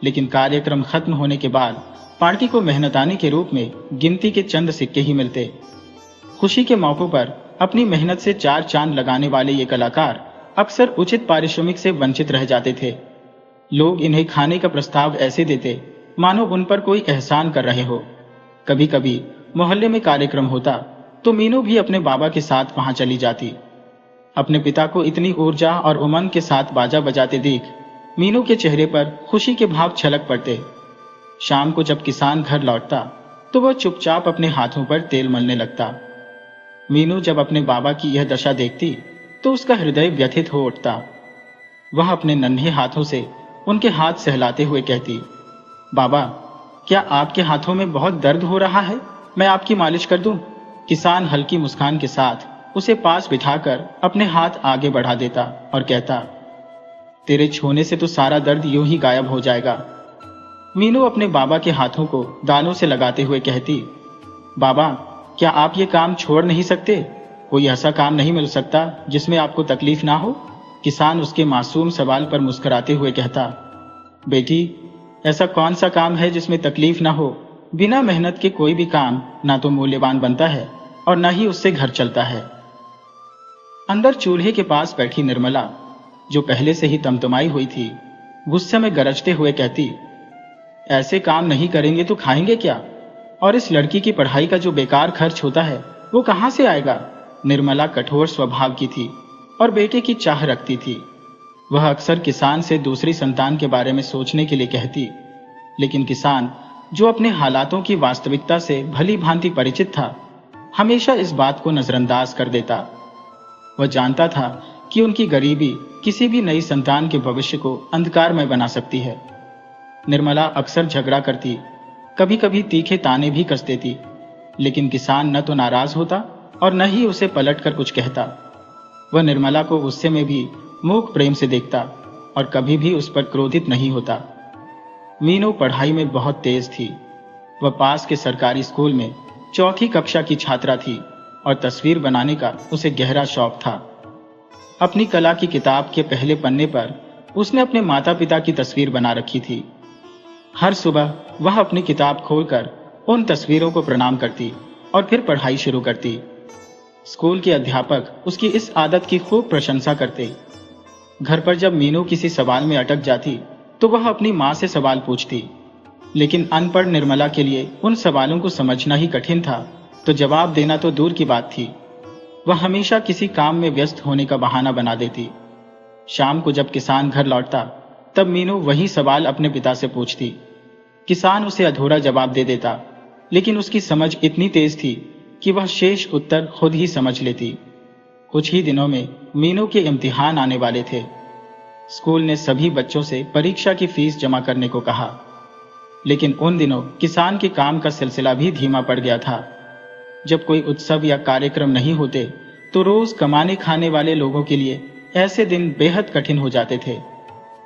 लेकिन कार्यक्रम खत्म होने के बाद पार्टी को मेहनताने के रूप में गिनती के चंद सिक्के ही मिलते। खुशी के मौकों पर अपनी मेहनत से 4 चांद लगाने वाले ये कलाकार अक्सर उचित पारिश्रमिक से वंचित रह जाते थे। लोग इन्हें खाने का प्रस्ताव ऐसे देते मानो उन पर कोई एहसान कर रहे हो। कभी कभी मोहल्ले में कार्यक्रम होता तो मीनू भी अपने बाबा के साथ वहां चली जाती। अपने पिता को इतनी ऊर्जा और उमंग के साथ बाजा बजाते देख मीनू के चेहरे पर खुशी के भाव छलक पड़ते। शाम को जब किसान घर लौटता तो वह चुपचाप अपने हाथों पर तेल मलने लगता। मीनू जब अपने बाबा की यह दशा देखती तो उसका हृदय व्यथित हो उठता। वह अपने नन्हे हाथों से उनके हाथ सहलाते हुए कहती, बाबा, क्या आपके हाथों में बहुत दर्द हो रहा है? मैं आपकी मालिश कर दूं? किसान हल्की मुस्कान के साथ उसे पास बिठाकर अपने हाथ आगे बढ़ा देता और कहता, तेरे छूने से तो सारा दर्द यूं ही गायब हो जाएगा। मीनू अपने बाबा के हाथों को दानों से लगाते हुए कहती, बाबा, क्या आप ये काम छोड़ नहीं सकते? कोई ऐसा काम नहीं मिल सकता जिसमें आपको तकलीफ ना हो? किसान उसके मासूम सवाल पर मुस्कुराते हुए कहता, बेटी, ऐसा कौन सा काम है जिसमें तकलीफ ना हो? बिना मेहनत के कोई भी काम ना तो मूल्यवान बनता है और ना ही उससे घर चलता है। अंदर चूल्हे के पास बैठी निर्मला, जो पहले से ही तमतमाई हुई थी, गुस्से में गरजते हुए कहती, ऐसे काम नहीं करेंगे तो खाएंगे क्या? और इस लड़की की पढ़ाई का जो बेकार खर्च होता है वो कहां से आएगा? निर्मला कठोर स्वभाव की थी और बेटे की चाह रखती थी। वह अक्सर किसान से दूसरी संतान के बारे में सोचने के लिए कहती, लेकिन किसान, जो अपने हालातों की वास्तविकता से भली भांति परिचित था, हमेशा इस बात को नजरअंदाज कर देता। वह जानता था कि उनकी गरीबी किसी भी नई संतान के भविष्य को अंधकारमय बना सकती है। निर्मला अक्सर झगड़ा करती, कभी कभी तीखे ताने भी कस देती, लेकिन किसान न तो नाराज होता और न ही उसे पलटकर कुछ कहता। वह निर्मला को गुस्से में भी मूक प्रेम से देखता और कभी भी उस पर क्रोधित नहीं होता। मीनू पढ़ाई में बहुत तेज थी। वह पास के सरकारी स्कूल में चौथी कक्षा की छात्रा थी और तस्वीर बनाने का उसे गहरा शौक था। अपनी कला की किताब के पहले पन्ने पर उसने अपने माता पिता की तस्वीर बना रखी थी। हर सुबह वह अपनी किताब खोलकर उन तस्वीरों को प्रणाम करती और फिर पढ़ाई शुरू करती। स्कूल के अध्यापक उसकी इस आदत की खूब प्रशंसा करते। घर पर जब मीनू किसी सवाल में अटक जाती तो वह अपनी माँ से सवाल पूछती, लेकिन अनपढ़ निर्मला के लिए उन सवालों को समझना ही कठिन था, तो जवाब देना तो दूर की बात थी। वह हमेशा किसी काम में व्यस्त होने का बहाना बना देती। शाम को जब किसान घर लौटता तब मीनू वही सवाल अपने पिता से पूछती। किसान उसे अधूरा जवाब दे देता, लेकिन उसकी समझ इतनी तेज थी कि वह शेष उत्तर खुद ही समझ लेती। कुछ ही दिनों में मीनू के इम्तिहान आने वाले थे। स्कूल ने सभी बच्चों से परीक्षा की फीस जमा करने को कहा, लेकिन उन दिनों किसान के काम का सिलसिला भी धीमा पड़ गया था। जब कोई उत्सव या कार्यक्रम नहीं होते तो रोज कमाने खाने वाले लोगों के लिए ऐसे दिन बेहद कठिन हो जाते थे।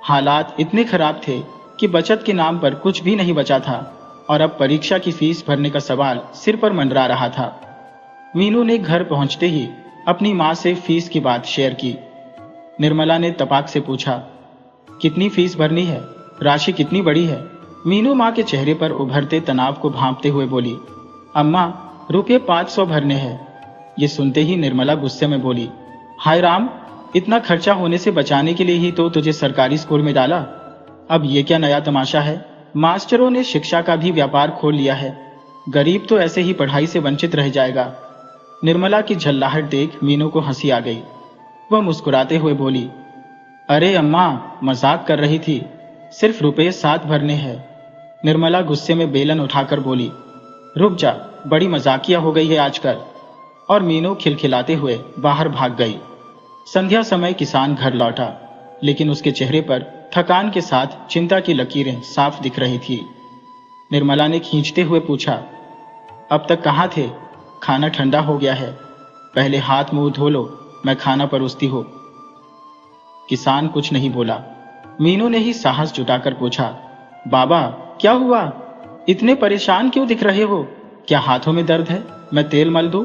हालात इतने खराब थे कि बचत के नाम पर कुछ भी नहीं बचा था और अब परीक्षा की फीस भरने का सवाल सिर पर मंडरा रहा था। मीनू ने घर पहुंचते ही अपनी माँ से फीस की बात शेयर की। निर्मला ने तपाक से पूछा, कितनी फीस भरनी है? राशि कितनी बड़ी है? मीनू माँ के चेहरे पर उभरते तनाव को भांपते हुए बोली, अम्मा, रुपये 500 भरने हैं। ये सुनते ही निर्मला गुस्से में बोली, हाय राम, इतना खर्चा होने से बचाने के लिए ही तो तुझे सरकारी स्कूल में डाला। अब ये क्या नया तमाशा है? मास्टरों ने शिक्षा का भी व्यापार खोल लिया है। गरीब तो ऐसे ही पढ़ाई से वंचित रह जाएगा। निर्मला की झल्लाहट देख मीनू को हंसी आ गई। वह मुस्कुराते हुए बोली, अरे अम्मा, मजाक कर रही थी, सिर्फ रुपये 7 भरने हैं। निर्मला गुस्से में बेलन उठाकर बोली, रुक जा, बड़ी मजाकिया हो गई है आजकल। और मीनू खिलखिलाते हुए बाहर भाग गई। संध्या समय किसान घर लौटा, लेकिन उसके चेहरे पर थकान के साथ चिंता की लकीरें साफ दिख रही थी। निर्मला ने खींचते हुए पूछा, अब तक कहाँ थे? खाना ठंडा हो गया है, पहले हाथ मुंह धो लो, मैं खाना परोसती हूँ। किसान कुछ नहीं बोला। मीनू ने ही साहस जुटाकर पूछा, बाबा, क्या हुआ? इतने परेशान क्यों दिख रहे हो? क्या हाथों में दर्द है? मैं तेल मल दूं?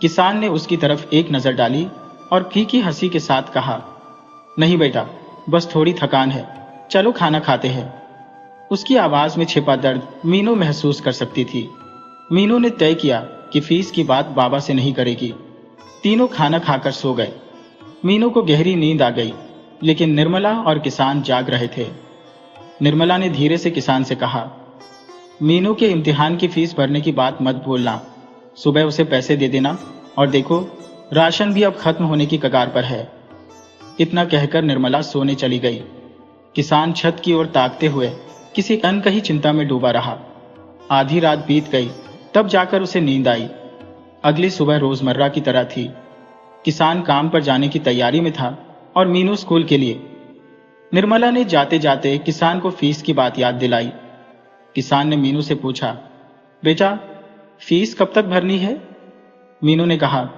किसान ने उसकी तरफ एक नजर डाली और फीकी हंसी के साथ कहा, नहीं बेटा, बस थोड़ी थकान है, चलो खाना खाते हैं। उसकी आवाज में छिपा दर्द मीनू महसूस कर सकती थी। मीनू ने तय किया कि फीस की बात बाबा से नहीं करेगी। तीनों खाना खाकर सो गए। मीनू को गहरी नींद आ गई, लेकिन निर्मला और किसान जाग रहे थे। निर्मला ने धीरे से किसान से कहा, मीनू के इम्तिहान की फीस भरने की बात मत भूलना, सुबह उसे पैसे दे देना, और देखो, राशन भी अब खत्म होने की कगार पर है। इतना कहकर निर्मला सोने चली गई। किसान छत की ओर ताकते हुए किसी अनकही चिंता में डूबा रहा। आधी रात बीत गई, तब जाकर उसे नींद आई। अगली सुबह रोजमर्रा की तरह थी। किसान काम पर जाने की तैयारी में था और मीनू स्कूल के लिए। निर्मला ने जाते जाते किसान को फीस की बात याद दिलाई। किसान ने मीनू से पूछा, बेटा, फीस कब तक भरनी है? मीनू ने कहा,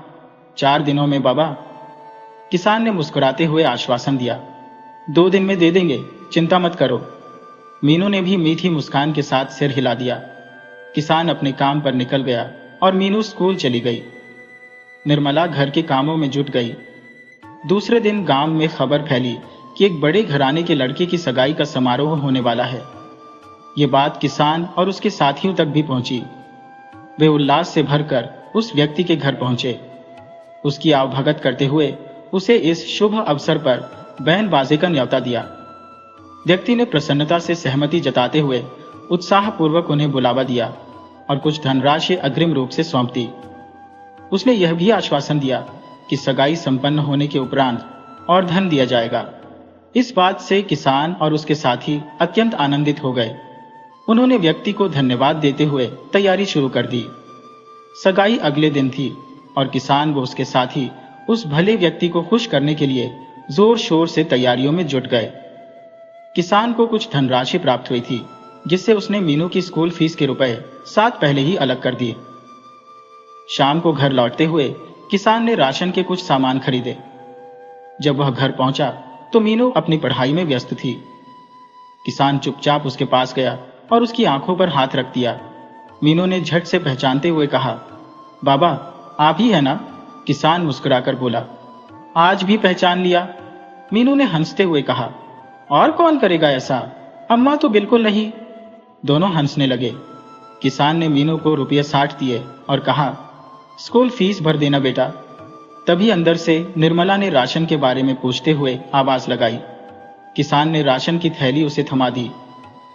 4 दिनों में बाबा। किसान ने मुस्कुराते हुए आश्वासन दिया, 2 दिन में दे देंगे, चिंता मत करो। मीनू ने भी मीठी मुस्कान के साथ सिर हिला दिया। किसान अपने काम पर निकल गया और मीनू स्कूल चली गई। निर्मला घर के कामों में जुट गई। दूसरे दिन गांव में खबर फैली कि एक बड़े घराने के लड़के की सगाई का समारोह होने वाला है। ये बात किसान और उसके साथियों तक भी पहुंची। वे उल्लास से भरकर उस व्यक्ति के घर पहुंचे। उसकी आवभगत करते हुए उसे इस शुभ अवसर पर बैन बाजे का न्योता दिया। व्यक्ति ने प्रसन्नता से सहमति जताते हुए उत्साहपूर्वक उन्हें बुलावा दिया और कुछ धनराशि अग्रिम रूप से सौंप दी। उसने यह भी आश्वासन दिया कि सगाई संपन्न होने के उपरांत और धन दिया जाएगा। इस बात से किसान और उसके साथी अत्यंत आनंदित हो गए। उन्होंने व्यक्ति को धन्यवाद देते हुए तैयारी शुरू कर दी। सगाई अगले दिन थी और किसान व उसके साथी उस भले व्यक्ति को खुश करने के लिए जोर शोर से तैयारियों में जुट गए। किसान को कुछ धनराशि प्राप्त हुई थी, जिससे उसने मीनू की स्कूल फीस के रुपए 7 पहले ही अलग कर दिए। शाम को घर लौटते हुए किसान ने राशन के कुछ सामान खरीदे। जब वह घर पहुंचा तो मीनू अपनी पढ़ाई में व्यस्त थी। किसान चुपचाप उसके पास गया और उसकी आंखों पर हाथ रख दिया। मीनू ने झट से पहचानते हुए कहा, बाबा आप ही है ना? किसान मुस्कुराकर बोला, आज भी पहचान लिया? मीनू ने हंसते हुए कहा, और कौन करेगा ऐसा, अम्मा तो बिल्कुल नहीं। दोनों हंसने लगे। किसान ने मीनू को रुपये 60 दिए और कहा, स्कूल फीस भर देना बेटा। तभी अंदर से निर्मला ने राशन के बारे में पूछते हुए आवाज लगाई। किसान ने राशन की थैली उसे थमा दी।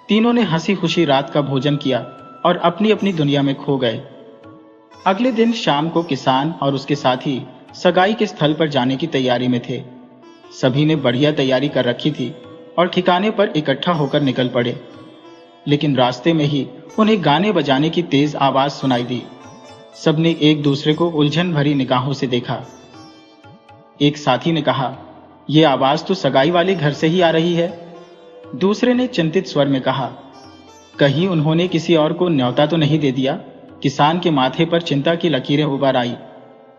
तीनों ने हंसी खुशी रात का भोजन किया और अपनी अपनी दुनिया में खो गए। अगले दिन शाम को किसान और उसके साथी सगाई के स्थल पर जाने की तैयारी में थे। सभी ने बढ़िया तैयारी कर रखी थी और ठिकाने पर इकट्ठा होकर निकल पड़े। लेकिन रास्ते में ही उन्हें गाने बजाने की तेज आवाज सुनाई दी। सबने एक दूसरे को उलझन भरी निगाहों से देखा। एक साथी ने कहा, यह आवाज तो सगाई वाले घर से ही आ रही है। दूसरे ने चिंतित स्वर में कहा, कहीं उन्होंने किसी और को न्योता तो नहीं दे दिया? किसान के माथे पर चिंता की लकीरें उभर आई।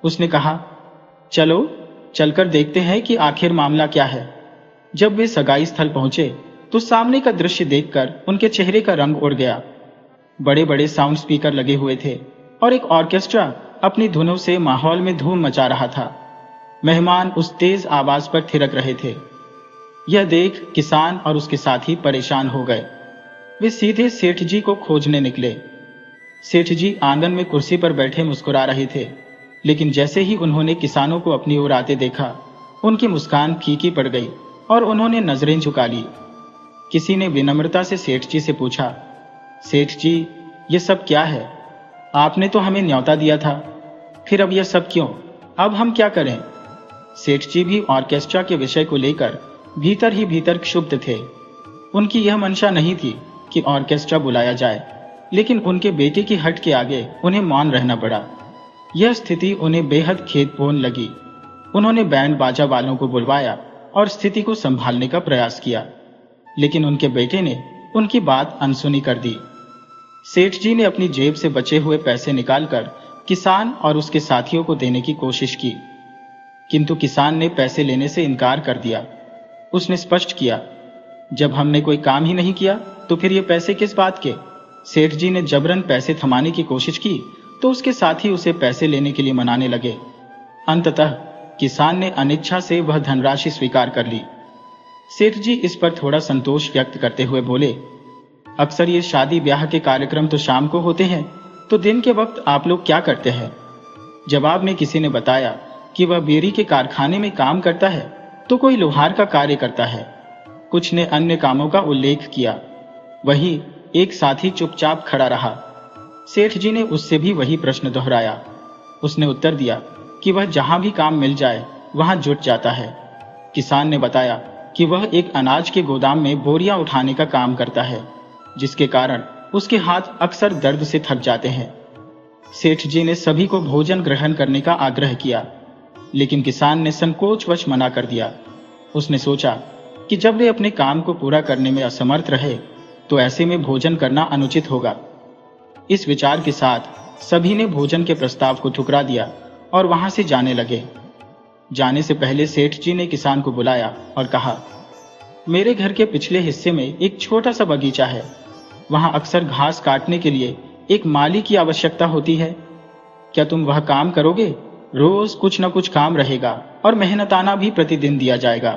उसने कहा, चलो चलकर देखते हैं कि आखिर मामला क्या है। जब वे सगाई स्थल पहुंचे तो सामने का दृश्य देखकर उनके चेहरे का रंग उड़ गया। बड़े बड़े साउंड स्पीकर लगे हुए थे और एक ऑर्केस्ट्रा अपनी धुनों से माहौल में धूम मचा रहा था। मेहमान उस तेज आवाज पर थिरक रहे थे। यह देख किसान और उसके साथी परेशान हो गए। वे सीधे सेठ जी को खोजने निकले। सेठ जी आंगन में कुर्सी पर बैठे मुस्कुरा रहे थे, लेकिन जैसे ही उन्होंने किसानों को अपनी ओर आते देखा, उनकी मुस्कान फीकी पड़ गई और उन्होंने नजरें झुका ली। किसी ने विनम्रता से सेठ जी से पूछा, सेठ जी ये सब क्या है? आपने तो हमें न्योता दिया था, फिर अब यह सब क्यों? अब हम क्या करें? सेठ जी भी ऑर्केस्ट्रा के विषय को लेकर भीतर ही भीतर क्षुब्ध थे। उनकी यह मंशा नहीं थी कि ऑर्केस्ट्रा बुलाया जाए, लेकिन उनके बेटे की हट के आगे उन्हें मौन रहना पड़ा। यह स्थिति उन्हें बेहद खेदपूर्ण लगी। उन्होंने बैंड बाजा वालों को बुलवाया और स्थिति को संभालने का प्रयास किया, लेकिन उनके बेटे ने उनकी बात अनसुनी कर दी। सेठ जी ने अपनी जेब से बचे हुए पैसे निकालकर किसान और उसके साथियों को देने की कोशिश की, किंतु किसान ने पैसे लेने से इनकार कर दिया। उसने स्पष्ट किया, जब हमने कोई काम ही नहीं किया तो फिर ये पैसे किस बात के? सेठ जी ने जबरन पैसे थमाने की कोशिश की तो उसके साथी उसे पैसे लेने के लिए मनाने लगे। अंततः किसान ने अनिच्छा से वह धनराशि स्वीकार कर ली। सेठ जी इस पर थोड़ा संतोष व्यक्त करते हुए बोले, अक्सर ये शादी ब्याह के कार्यक्रम तो शाम को होते हैं, तो दिन के वक्त आप लोग क्या करते हैं? जवाब में किसी ने बताया कि वह बेरी के कारखाने में काम करता है, तो कोई लोहार का कार्य करता है। कुछ ने अन्य कामों का उल्लेख किया। वहीं एक साथी चुपचाप खड़ा रहा। सेठ जी ने उससे भी वही प्रश्न दोहराया। उसने उत्तर दिया कि वह जहां भी काम मिल जाए वहां जुट जाता है। किसान ने बताया कि वह एक अनाज के गोदाम में बोरियां उठाने का काम करता है, जिसके कारण उसके हाथ अक्सर दर्द से थक जाते हैं। सेठ जी ने सभी को भोजन ग्रहण करने का आग्रह किया, लेकिन किसान ने संकोचवश मना कर दिया। उसने सोचा कि जब वे अपने काम को पूरा करने में असमर्थ रहे तो ऐसे में भोजन करना अनुचित होगा। इस विचार के साथ सभी ने भोजन के प्रस्ताव को ठुकरा दिया और वहां से जाने लगे। जाने से पहले सेठ जी ने किसान को बुलाया और कहा, मेरे घर के पिछले हिस्से में एक छोटा सा बगीचा है। वहां अक्सर घास काटने के लिए एक माली की आवश्यकता होती है। क्या तुम वह काम करोगे? रोज कुछ न कुछ काम रहेगा और मेहनताना भी प्रतिदिन दिया जाएगा।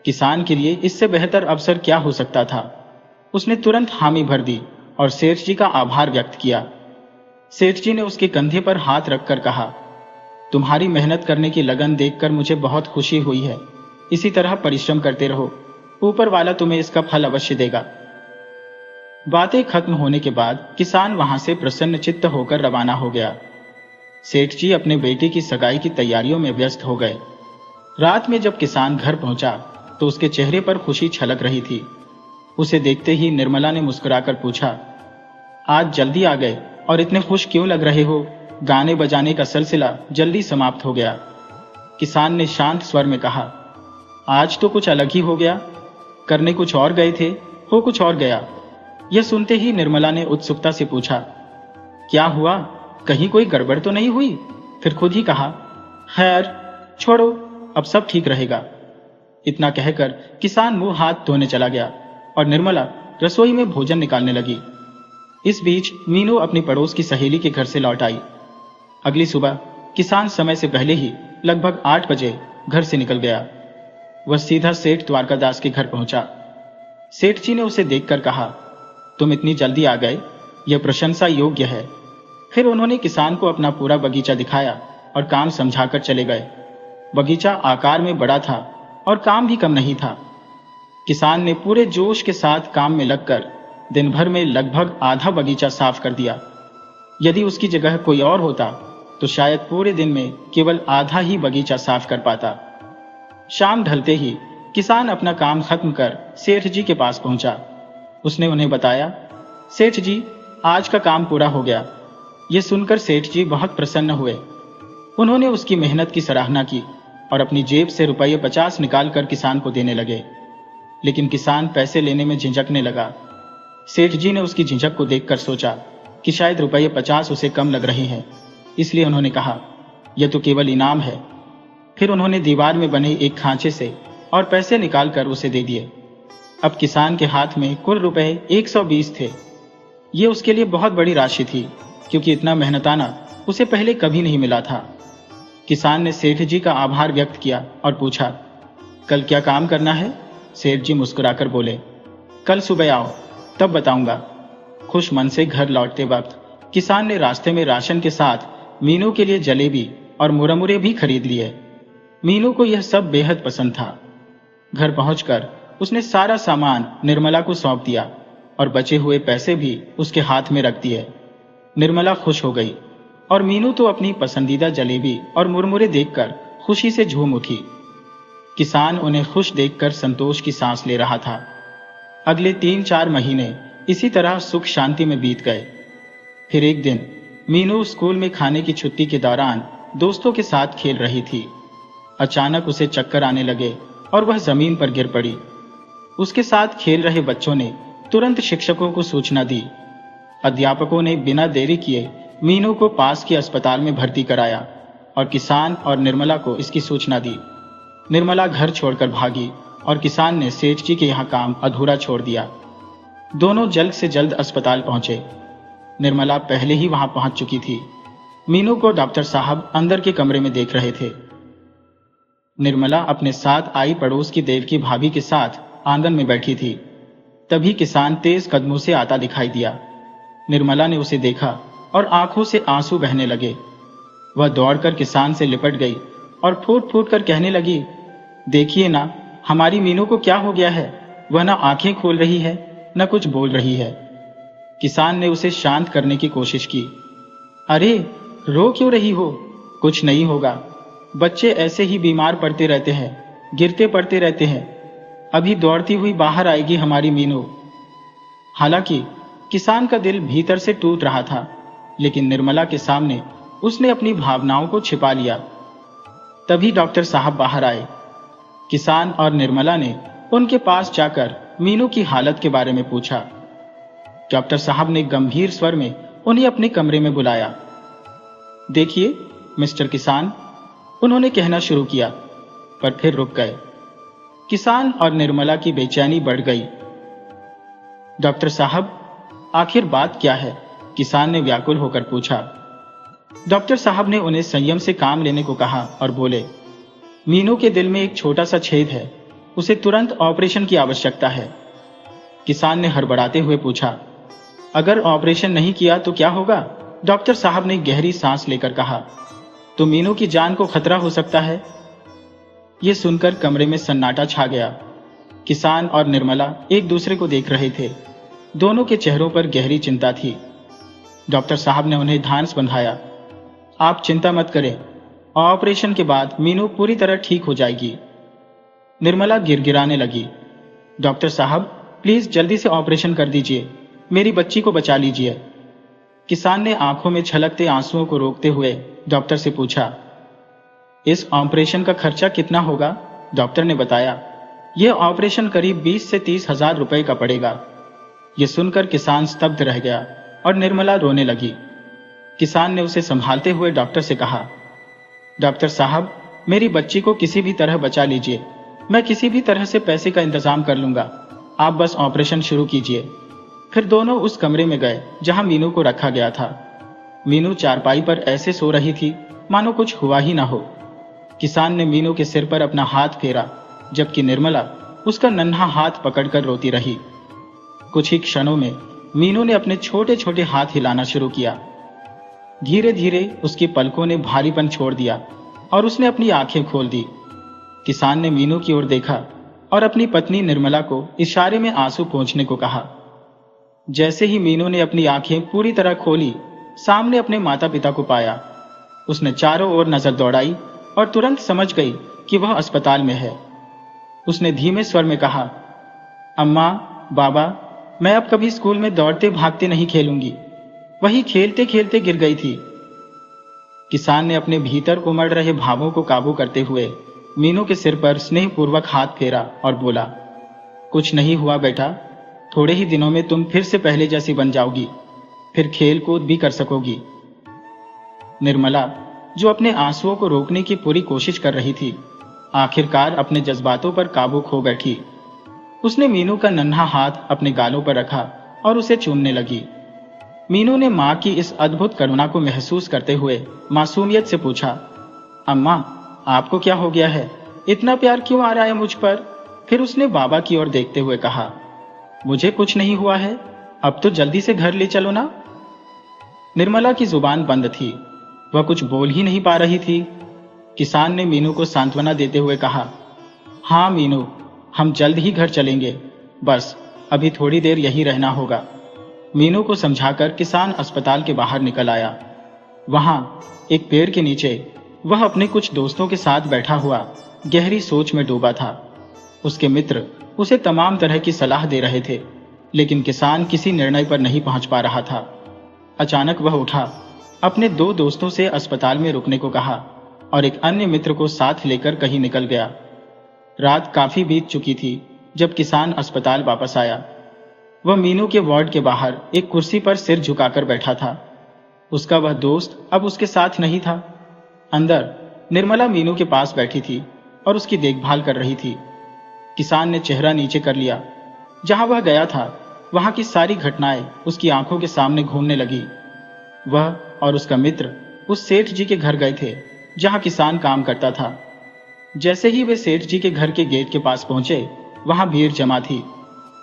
किसान के लिए इससे बेहतर अवसर क्या हो सकता था। उसने तुरंत हामी भर दी और सेठ जी का आभार व्यक्त किया। सेठ जी ने उसके कंधे पर हाथ रखकर कहा, तुम्हारी मेहनत करने की लगन देखकर मुझे बहुत खुशी हुई है। इसी तरह परिश्रम करते रहो, ऊपर वाला तुम्हें इसका फल अवश्य देगा। बातें खत्म होने के बाद किसान वहां से प्रसन्न चित्त होकर रवाना हो गया। सेठ जी अपने बेटे की सगाई की तैयारियों में व्यस्त हो गए। रात में जब किसान घर पहुंचा तो उसके चेहरे पर खुशी छलक रही थी। उसे देखते ही निर्मला ने मुस्कुराकर पूछा, आज जल्दी आ गए और इतने खुश क्यों लग रहे हो? गाने बजाने का सिलसिला जल्दी समाप्त हो गया। किसान ने शांत स्वर में कहा, आज तो कुछ अलग ही हो गया। करने कुछ और गए थे, हो कुछ और गया। यह सुनते ही निर्मला ने उत्सुकता से पूछा, क्या हुआ? कहीं कोई गड़बड़ तो नहीं हुई? फिर खुद ही कहा, खैर छोड़ो, अब सब ठीक रहेगा। इतना कहकर किसान मुंह हाथ धोने चला गया और निर्मला रसोई में भोजन निकालने लगी। इस बीच मीनू अपनी पड़ोस की सहेली के घर से लौट आई। अगली सुबह किसान समय से पहले ही लगभग 8 बजे घर से निकल गया। वह सीधा सेठ द्वारकादास के घर पहुंचा। सेठ जी ने उसे देखकर कहा, तुम इतनी जल्दी आ गए, यह प्रशंसा योग्य है। फिर उन्होंने किसान को अपना पूरा बगीचा दिखाया और काम समझाकर चले गए। बगीचा आकार में बड़ा था और काम भी कम नहीं था। किसान ने पूरे जोश के साथ काम में लगकर दिन भर में लगभग आधा बगीचा साफ कर दिया। यदि उसकी जगह कोई और होता तो शायद पूरे दिन में केवल आधा ही बगीचा साफ कर पाता। शाम ढलते ही किसान अपना काम खत्म कर सेठ जी के पास पहुंचा। उसने उन्हें बताया, सेठ जी, आज का काम पूरा हो गया। यह सुनकर सेठ जी बहुत प्रसन्न हुए। उन्होंने उसकी मेहनत की सराहना की और अपनी जेब से रुपये 50 निकालकर किसान को देने लगे। लेकिन किसान पैसे लेने में झिझकने लगा। सेठ जी ने उसकी झिझक को देखकर सोचा कि शायद रुपये 50 उसे कम लग रहे हैं, इसलिए उन्होंने कहा, यह तो केवल इनाम है। फिर उन्होंने दीवार में बने एक खांचे से और पैसे निकालकर उसे दे दिए। अब किसान के हाथ में कुल रुपए 120 थे। ये उसके लिए बहुत बड़ी राशि थी, क्योंकि इतना मेहनताना उसे पहले कभी नहीं मिला था। किसान ने सेठ जी का आभार व्यक्त किया और पूछा, कल क्या काम करना है? सेठ जी मुस्कुराकर बोले, कल सुबह आओ, तब बताऊंगा। खुश मन से घर लौटते वक्त किसान ने रास्ते में राशन के साथ मीनू के लिए जलेबी और मुरमुरे भी खरीद लिए। मीनू को यह सब बेहद पसंद था। घर पहुंचकर उसने सारा सामान निर्मला को सौंप दिया और बचे हुए पैसे भी उसके हाथ में रख दिए। निर्मला खुश हो गई और मीनू तो अपनी पसंदीदा जलेबी और मुरमुरे देखकर खुशी से झूम उठी। किसान उन्हें खुश देखकर संतोष की सांस ले रहा था। अगले 3-4 महीने इसी तरह सुख शांति में बीत गए। फिर एक दिन मीनू स्कूल में खाने की छुट्टी के दौरान दोस्तों के साथ खेल रही थी। अचानक उसे चक्कर आने लगे और वह जमीन पर गिर पड़ी। उसके साथ खेल रहे बच्चों ने तुरंत शिक्षकों को सूचना दी। अध्यापकों ने बिना देरी किए मीनू को पास के अस्पताल में भर्ती कराया और किसान और निर्मला को इसकी सूचना दी। निर्मला घर छोड़कर भागी और किसान ने सेठ जी के यहाँ काम अधूरा छोड़ दिया। दोनों जल्द से जल्द अस्पताल पहुंचे। निर्मला पहले ही वहां पहुंच चुकी थी। मीनू को डॉक्टर साहब अंदर के कमरे में देख रहे थे। निर्मला अपने साथ आई पड़ोस की देवकी भाभी के साथ आंगन में बैठी थी। तभी किसान तेज कदमों से आता दिखाई दिया। निर्मला ने उसे देखा और आंखों से आंसू बहने लगे। वह दौड़कर किसान से लिपट गई और फूट फूट कर कहने लगी, देखिए ना, हमारी मीनू को क्या हो गया है? वह ना आंखें खोल रही है, न कुछ बोल रही है। किसान ने उसे शांत करने की कोशिश की। अरे, रो क्यों रही हो? कुछ नहीं होगा। बच्चे ऐसे ही बीमार पड़ते रहते हैं, गिरते पड़ते रहते हैं। अभी दौड़ती हुई बाहर आएगी हमारी मीनू। हालांकि किसान का दिल भीतर से टूट रहा था, लेकिन निर्मला के सामने उसने अपनी भावनाओं को छिपा लिया। तभी डॉक्टर साहब बाहर आए। किसान और निर्मला ने उनके पास जाकर मीनू की हालत के बारे में पूछा। डॉक्टर साहब ने गंभीर स्वर में उन्हें अपने कमरे में बुलाया। देखिए मिस्टर किसान, उन्होंने कहना शुरू किया, पर फिर रुक गए। किसान और निर्मला की बेचैनी बढ़ गई। डॉक्टर साहब, आखिर बात क्या है? किसान ने व्याकुल होकर पूछा। डॉक्टर साहब ने उन्हें संयम से काम लेने को कहा और बोले, मीनू के दिल में एक छोटा सा छेद है, उसे तुरंत ऑपरेशन की आवश्यकता है। किसान ने हड़बड़ाते हुए पूछा, अगर ऑपरेशन नहीं किया तो क्या होगा? डॉक्टर साहब ने गहरी सांस लेकर कहा, तो मीनू की जान को खतरा हो सकता है। यह सुनकर कमरे में सन्नाटा छा गया। किसान और निर्मला एक दूसरे को देख रहे थे। दोनों के चेहरों पर गहरी चिंता थी। डॉक्टर साहब ने उन्हें ध्यान बंधाया, आप चिंता मत करें, ऑपरेशन के बाद मीनू पूरी तरह ठीक हो जाएगी। निर्मला गिड़गिड़ाने लगी, डॉक्टर साहब प्लीज जल्दी से ऑपरेशन कर दीजिए, मेरी बच्ची को बचा लीजिए। किसान ने आंखों में छलकते आंसुओं को रोकते हुए डॉक्टर से पूछा, इस ऑपरेशन का खर्चा कितना होगा? डॉक्टर ने बताया, यह ऑपरेशन करीब 20 से 30 हजार रुपए का पड़ेगा। यह सुनकर किसान स्तब्ध रह गया और निर्मला रोने लगी। किसान ने उसे संभालते हुए डॉक्टर से कहा, डॉक्टर साहब मेरी बच्ची को किसी भी तरह बचा लीजिए, मैं किसी भी तरह से पैसे का इंतजाम कर लूंगा, आप बस ऑपरेशन शुरू कीजिए। फिर दोनों उस कमरे में गए जहां मीनू को रखा गया था। मीनू चारपाई पर ऐसे सो रही थी मानो कुछ हुआ ही ना हो। किसान ने मीनू के सिर पर अपना हाथ फेरा, जबकि निर्मला उसका नन्हा हाथ पकड़कर रोती रही। कुछ ही क्षणों में मीनू ने अपने छोटे छोटे हाथ हिलाना शुरू किया। धीरे धीरे उसकी पलकों ने भारीपन छोड़ दिया और उसने अपनी आंखें खोल दी। किसान ने मीनू की ओर देखा और अपनी पत्नी निर्मला को इशारे में आंसू पोंछने को कहा। जैसे ही मीनू ने अपनी आंखें पूरी तरह खोली, सामने अपने माता पिता को पाया। उसने चारों ओर नजर दौड़ाई और तुरंत समझ गई कि वह अस्पताल में है। उसने धीमे स्वर में कहा, अम्मा, बाबा, मैं अब कभी स्कूल में दौड़ते भागते नहीं खेलूंगी, वही खेलते खेलते गिर गई थी। किसान ने अपने भीतर उमड़ रहे भावों को काबू करते हुए मीनू के सिर पर स्नेहपूर्वक हाथ फेरा और बोला, कुछ नहीं हुआ बेटा, थोड़े ही दिनों में तुम फिर से पहले जैसी बन जाओगी, फिर खेल कूद भी कर सकोगी। निर्मला, जो अपने आंसुओं को रोकने की पूरी कोशिश कर रही थी, आखिरकार अपने जज्बातों पर काबू खो बैठी। उसने मीनू का नन्हा हाथ अपने गालों पर रखा और उसे चूमने लगी। मीनू ने मां की इस अद्भुत करुणा को महसूस करते हुए मासूमियत से पूछा, अम्मा, आपको क्या हो गया है? इतना प्यार क्यों आ रहा है मुझ पर? फिर उसने बाबा की ओर देखते हुए कहा, मुझे कुछ नहीं हुआ है, अब तो जल्दी से घर ले चलो ना। निर्मला की जुबान बंद थी, वह कुछ बोल ही नहीं पा रही थी। किसान ने मीनू को सांत्वना देते हुए कहा, हाँ मीनू, हम जल्द ही घर चलेंगे, बस अभी थोड़ी देर यहीं रहना होगा। मीनू को समझाकर किसान अस्पताल के बाहर निकल आया। वहां एक पेड़ के नीचे वह अपने कुछ दोस्तों के साथ बैठा हुआ गहरी सोच में डूबा था। उसके मित्र उसे तमाम तरह की सलाह दे रहे थे, लेकिन किसान किसी निर्णय पर नहीं पहुंच पा रहा था। अचानक वह उठा, अपने 2 दोस्तों से अस्पताल में रुकने को कहा और एक अन्य मित्र को साथ लेकर कहीं निकल गया। रात काफी बीत चुकी थी जब किसान अस्पताल वापस आया। वह मीनू के वार्ड के बाहर एक कुर्सी पर सिर झुकाकर बैठा था। उसका वह दोस्त अब उसके साथ नहीं था। अंदर निर्मला मीनू के पास बैठी थी और उसकी देखभाल कर रही थी। किसान ने चेहरा नीचे कर लिया। जहां वह गया था वहां की सारी घटनाएं उसकी आंखों के सामने घूमने लगी। वह और उसका मित्र उस सेठ जी के घर गए थे जहां किसान काम करता था। जैसे ही वे सेठ जी के घर के गेट के पास पहुंचे, वहां भीड़ जमा थी,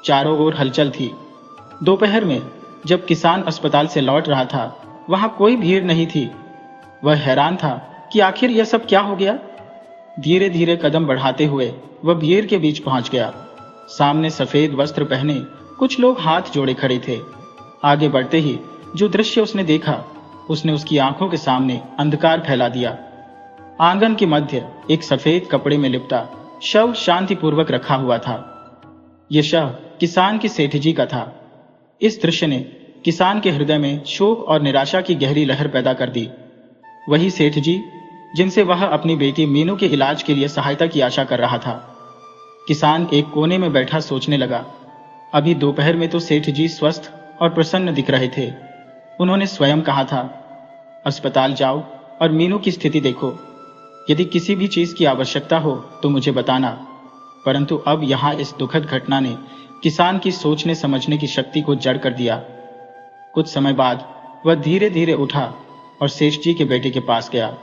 चारों ओर हलचल थी। दोपहर में जब किसान अस्पताल से लौट रहा था, वहां कोई भीड़ नहीं थी। वह हैरान था कि आखिर यह सब क्या हो गया। धीरे धीरे कदम बढ़ाते हुए वह भीड़ के बीच पहुंच गया। सामने सफेद वस्त्र पहने कुछ लोग हाथ जोड़े खड़े थे। आगे बढ़ते ही जो दृश्य उसने देखा, उसने उसकी आंखों के सामने अंधकार फैला दिया। आंगन के मध्य एक सफेद कपड़े में लिपटा शव शांतिपूर्वक रखा हुआ था। यह शव किसान के सेठ जी का था। इस दृश्य ने किसान के हृदय में शोक और निराशा की गहरी लहर पैदा कर दी। वही सेठ जी जिनसे वह अपनी बेटी मीनू के इलाज के लिए सहायता की आशा कर रहा था। किसान एक कोने में बैठा सोचने लगा। अभी दोपहर में तो सेठ जी स्वस्थ और प्रसन्न दिख रहे थे। उन्होंने स्वयं कहा था, अस्पताल जाओ और मीनू की स्थिति देखो, यदि किसी भी चीज की आवश्यकता हो तो मुझे बताना। परंतु अब यहां इस दुखद घटना ने किसान की सोचने समझने की शक्ति को जड़ कर दिया। कुछ समय बाद वह धीरे धीरे उठा और सेठ जी के बेटे के पास गया।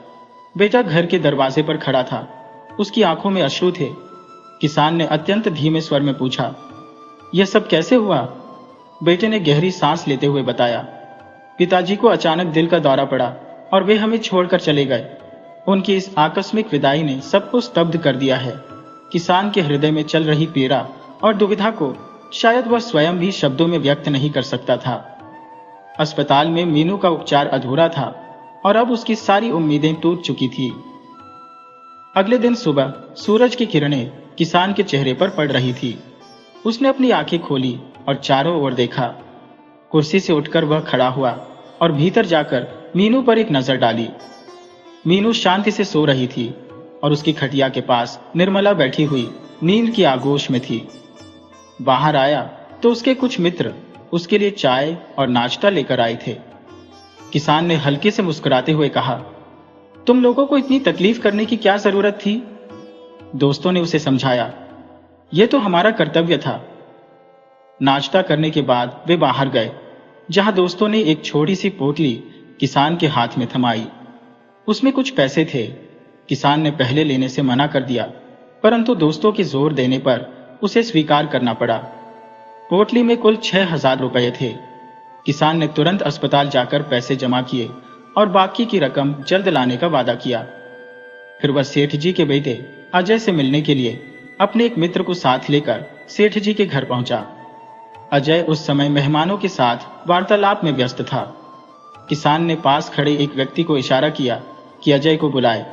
बेटा घर के दरवाजे पर खड़ा था, उसकी आंखों में अश्रु थे। किसान ने अत्यंत धीमे स्वर में पूछा, यह सब कैसे हुआ? बेटे ने गहरी सांस लेते हुए बताया, पिताजी को अचानक दिल का दौरा पड़ा और वे हमें छोड़कर चले गए। उनकी इस आकस्मिक विदाई ने सबको स्तब्ध कर दिया है। किसान के हृदय में चल रही पीड़ा और दुविधा को शायद वह स्वयं भी शब्दों में व्यक्त नहीं कर सकता था। अस्पताल में मीनू का उपचार अधूरा था और अब उसकी सारी उम्मीदें टूट चुकी थी। अगले दिन सुबह सूरज की किरणें किसान के चेहरे पर पड़ रही थी। उसने अपनी आंखें खोली और चारों ओर देखा। कुर्सी से उठकर वह खड़ा हुआ और भीतर जाकर मीनू पर एक नजर डाली। मीनू शांति से सो रही थी और उसकी खटिया के पास निर्मला बैठी हुई नींद की आगोश में थी। बाहर आया तो उसके कुछ मित्र उसके लिए चाय और नाश्ता लेकर आए थे। किसान ने हल्के से मुस्कुराते हुए कहा, तुम लोगों को इतनी तकलीफ करने की क्या जरूरत थी? दोस्तों ने उसे समझाया, यह तो हमारा कर्तव्य था। नाश्ता करने के बाद वे बाहर गए, जहां दोस्तों ने एक छोटी सी पोटली किसान के हाथ में थमाई। उसमें कुछ पैसे थे। किसान ने पहले लेने से मना कर दिया, परंतु दोस्तों के जोर देने पर उसे स्वीकार करना पड़ा। पोटली में कुल 6,000 रुपये थे। किसान ने तुरंत अस्पताल जाकर पैसे जमा किए और बाकी की रकम जल्द लाने का वादा किया। फिर वह सेठ जी के बेटे अजय से मिलने के लिए अपने एक मित्र को साथ लेकर सेठ जी के घर पहुंचा। अजय उस समय मेहमानों के साथ वार्तालाप में व्यस्त था। किसान ने पास खड़े एक व्यक्ति को इशारा किया कि अजय को बुलाए।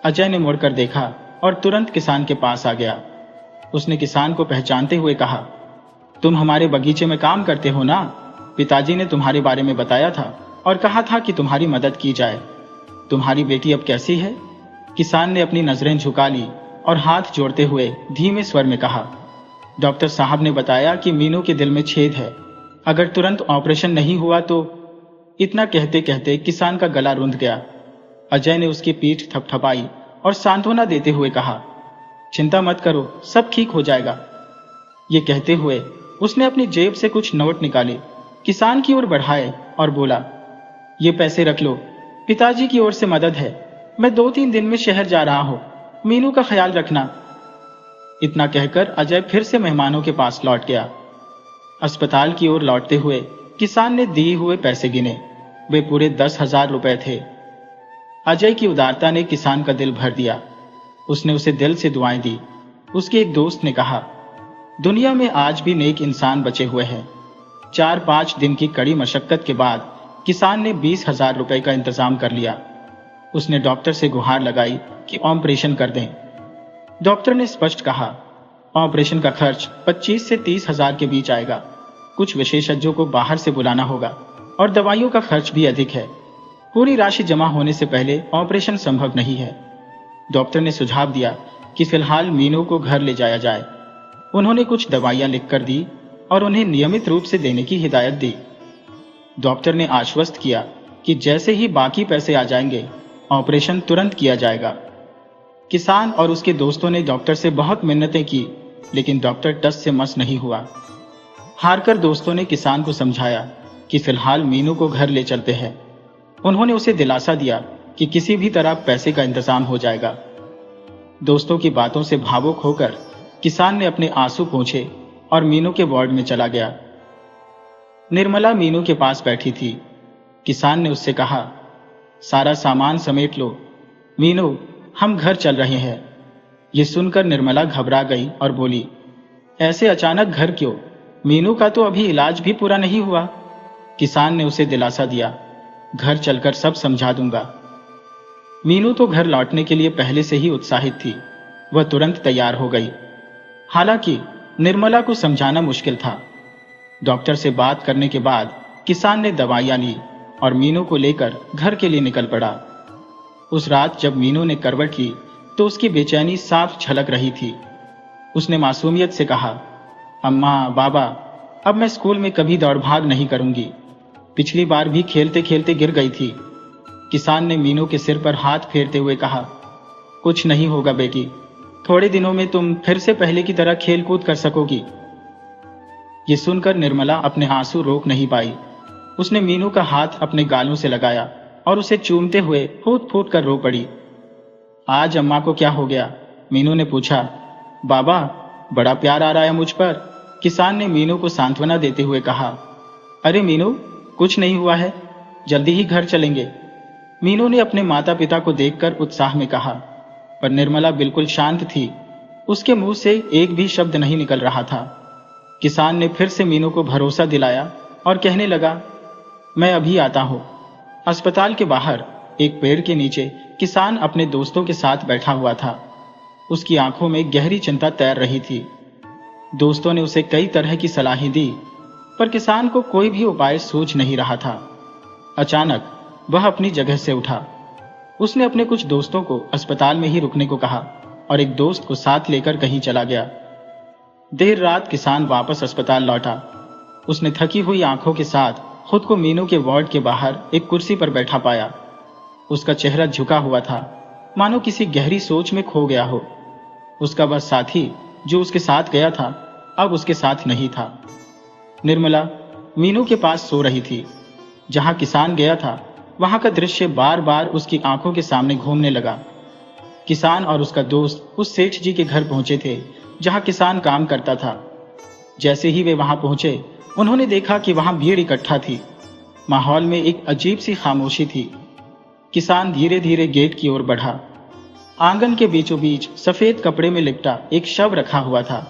अजय ने मुड़कर देखा और तुरंत किसान के पास आ गया। उसने किसान को पहचानते हुए कहा, तुम हमारे बगीचे में काम करते हो ना? पिताजी ने तुम्हारे बारे में बताया था और कहा था कि तुम्हारी मदद की जाए। तुम्हारी बेटी अब कैसी है? किसान ने अपनी नजरें झुका ली और हाथ जोड़ते हुए धीमे स्वर में कहा, डॉक्टर साहब ने बताया कि मीनू के दिल में छेद है। अगर तुरंत ऑपरेशन नहीं हुआ तो। इतना कहते कहते किसान का गला रुंध गया। अजय ने उसकी पीठ थपथपाई और सांत्वना देते हुए कहा, चिंता मत करो, सब ठीक हो जाएगा। ये कहते हुए उसने अपनी जेब से कुछ नोट निकाले, किसान की ओर बढ़ाए और बोला, ये पैसे रख लो, पिताजी की ओर से मदद है। मैं 2-3 दिन में शहर जा रहा हूं, मीनू का ख्याल रखना। इतना कहकर अजय फिर से मेहमानों के पास लौट गया। अस्पताल की ओर लौटते हुए किसान ने दिए हुए पैसे गिने। वे पूरे 10,000 रुपए थे। अजय की उदारता ने किसान का दिल भर दिया। उसने उसे दिल से दुआएं दी। उसके एक दोस्त ने कहा, दुनिया में आज भी नेक इंसान बचे हुए हैं। 4-5 दिन की कड़ी मशक्कत के बाद किसान ने 20,000 रुपए का इंतजाम कर लिया। उसने डॉक्टर से गुहार लगाई कि ऑपरेशन कर दें। डॉक्टर ने स्पष्ट कहा, ऑपरेशन का खर्च 25 से 30,000 के बीच आएगा। कुछ विशेषज्ञों को बाहर से बुलाना होगा और दवाइयों का खर्च भी अधिक है। पूरी राशि जमा होने से पहले ऑपरेशन संभव नहीं है। डॉक्टर ने सुझाव दिया कि फिलहाल मीनू को घर ले जाया जाए। उन्होंने कुछ दवाइयां लिखकर दी और उन्हें नियमित रूप से देने की हिदायत दी। डॉक्टर ने आश्वस्त किया कि जैसे ही बाकी पैसे आ जाएंगे, ऑपरेशन तुरंत किया जाएगा। किसान और उसके दोस्तों ने डॉक्टर से बहुत मिन्नतें की, लेकिन डॉक्टर टस से मस नहीं हुआ। हारकर दोस्तों ने किसान को समझाया कि फिलहाल मीनू को घर ले चलते हैं। उन्होंने उसे दिलासा दिया कि किसी भी तरह पैसे का इंतजाम हो जाएगा। दोस्तों की बातों से भावुक होकर किसान ने अपने आंसू पोंछे और मीनू के वार्ड में चला गया। निर्मला मीनू के पास बैठी थी। किसान ने उससे कहा, सारा सामान समेट लो मीनू, हम घर चल रहे हैं। ये सुनकर निर्मला घबरा गई और बोली, ऐसे अचानक घर क्यों? मीनू का तो अभी इलाज भी पूरा नहीं हुआ। किसान ने उसे दिलासा दिया, घर चलकर सब समझा दूंगा। मीनू तो घर लौटने के लिए पहले से ही उत्साहित थी। वह तुरंत तैयार हो गई। हालांकि निर्मला को समझाना मुश्किल था। डॉक्टर से बात करने के बाद किसान ने दवाइयां ली और मीनू को लेकर घर के लिए निकल पड़ा। उस रात जब मीनू ने करवट ली तो उसकी बेचैनी साफ झलक रही थी। उसने मासूमियत से कहा, अम्मा, बाबा, अब मैं स्कूल में कभी दौड़ भाग नहीं करूंगी। पिछली बार भी खेलते खेलते गिर गई थी। किसान ने मीनू के सिर पर हाथ फेरते हुए कहा, कुछ नहीं होगा बेटी, थोड़े दिनों में तुम फिर से पहले की तरह खेल कूद कर सकोगी। ये सुनकर निर्मला अपने आंसू रोक नहीं पाई। उसने मीनू का हाथ अपने गालों से लगाया और उसे चूमते हुए फूट फूट कर रो पड़ी। आज अम्मा को क्या हो गया? मीनू ने पूछा। बाबा, बड़ा प्यार आ रहा है मुझ पर, किसान ने मीनू को सांत्वना देते हुए कहा। अरे मीनू, कुछ नहीं हुआ है, जल्दी ही घर चलेंगे, मीनू ने अपने माता पिता को देखकर उत्साह में कहा। पर निर्मला बिल्कुल शांत थी, उसके मुंह से एक भी शब्द नहीं निकल रहा था। किसान ने फिर से मीनू को भरोसा दिलाया और कहने लगा, मैं अभी आता हूं। अस्पताल के बाहर एक पेड़ के नीचे किसान अपने दोस्तों के साथ बैठा हुआ था। उसकी आंखों में गहरी चिंता तैर रही थी। दोस्तों ने उसे कई तरह की सलाहें दी, पर किसान को कोई भी उपाय सूझ नहीं रहा था। अचानक वह अपनी जगह से उठा। उसने अपने कुछ दोस्तों को अस्पताल में ही रुकने को कहा और एक दोस्त को साथ लेकर कहीं चला गया। देर रात किसान वापस अस्पताल लौटा। उसने थकी हुई आंखों के साथ खुद को मीनू के वार्ड के बाहर एक कुर्सी पर बैठा पाया। उसका चेहरा झुका हुआ था, मानो किसी गहरी सोच में खो गया हो। उसका वह साथी जो उसके साथ गया था, अब उसके साथ नहीं था। निर्मला मीनू के पास सो रही थी। जहां किसान गया था, वहां का दृश्य बार बार उसकी आंखों के सामने घूमने लगा। किसान और उसका दोस्त उस सेठ जी के घर पहुंचे थे, जहां किसान काम करता था। जैसे ही वे वहां पहुंचे, उन्होंने देखा कि वहां भीड़ इकट्ठा थी। माहौल में एक अजीब सी खामोशी थी। किसान धीरे धीरे गेट की ओर बढ़ा। आंगन के बीचों बीच सफेद कपड़े में लिपटा एक शव रखा हुआ था।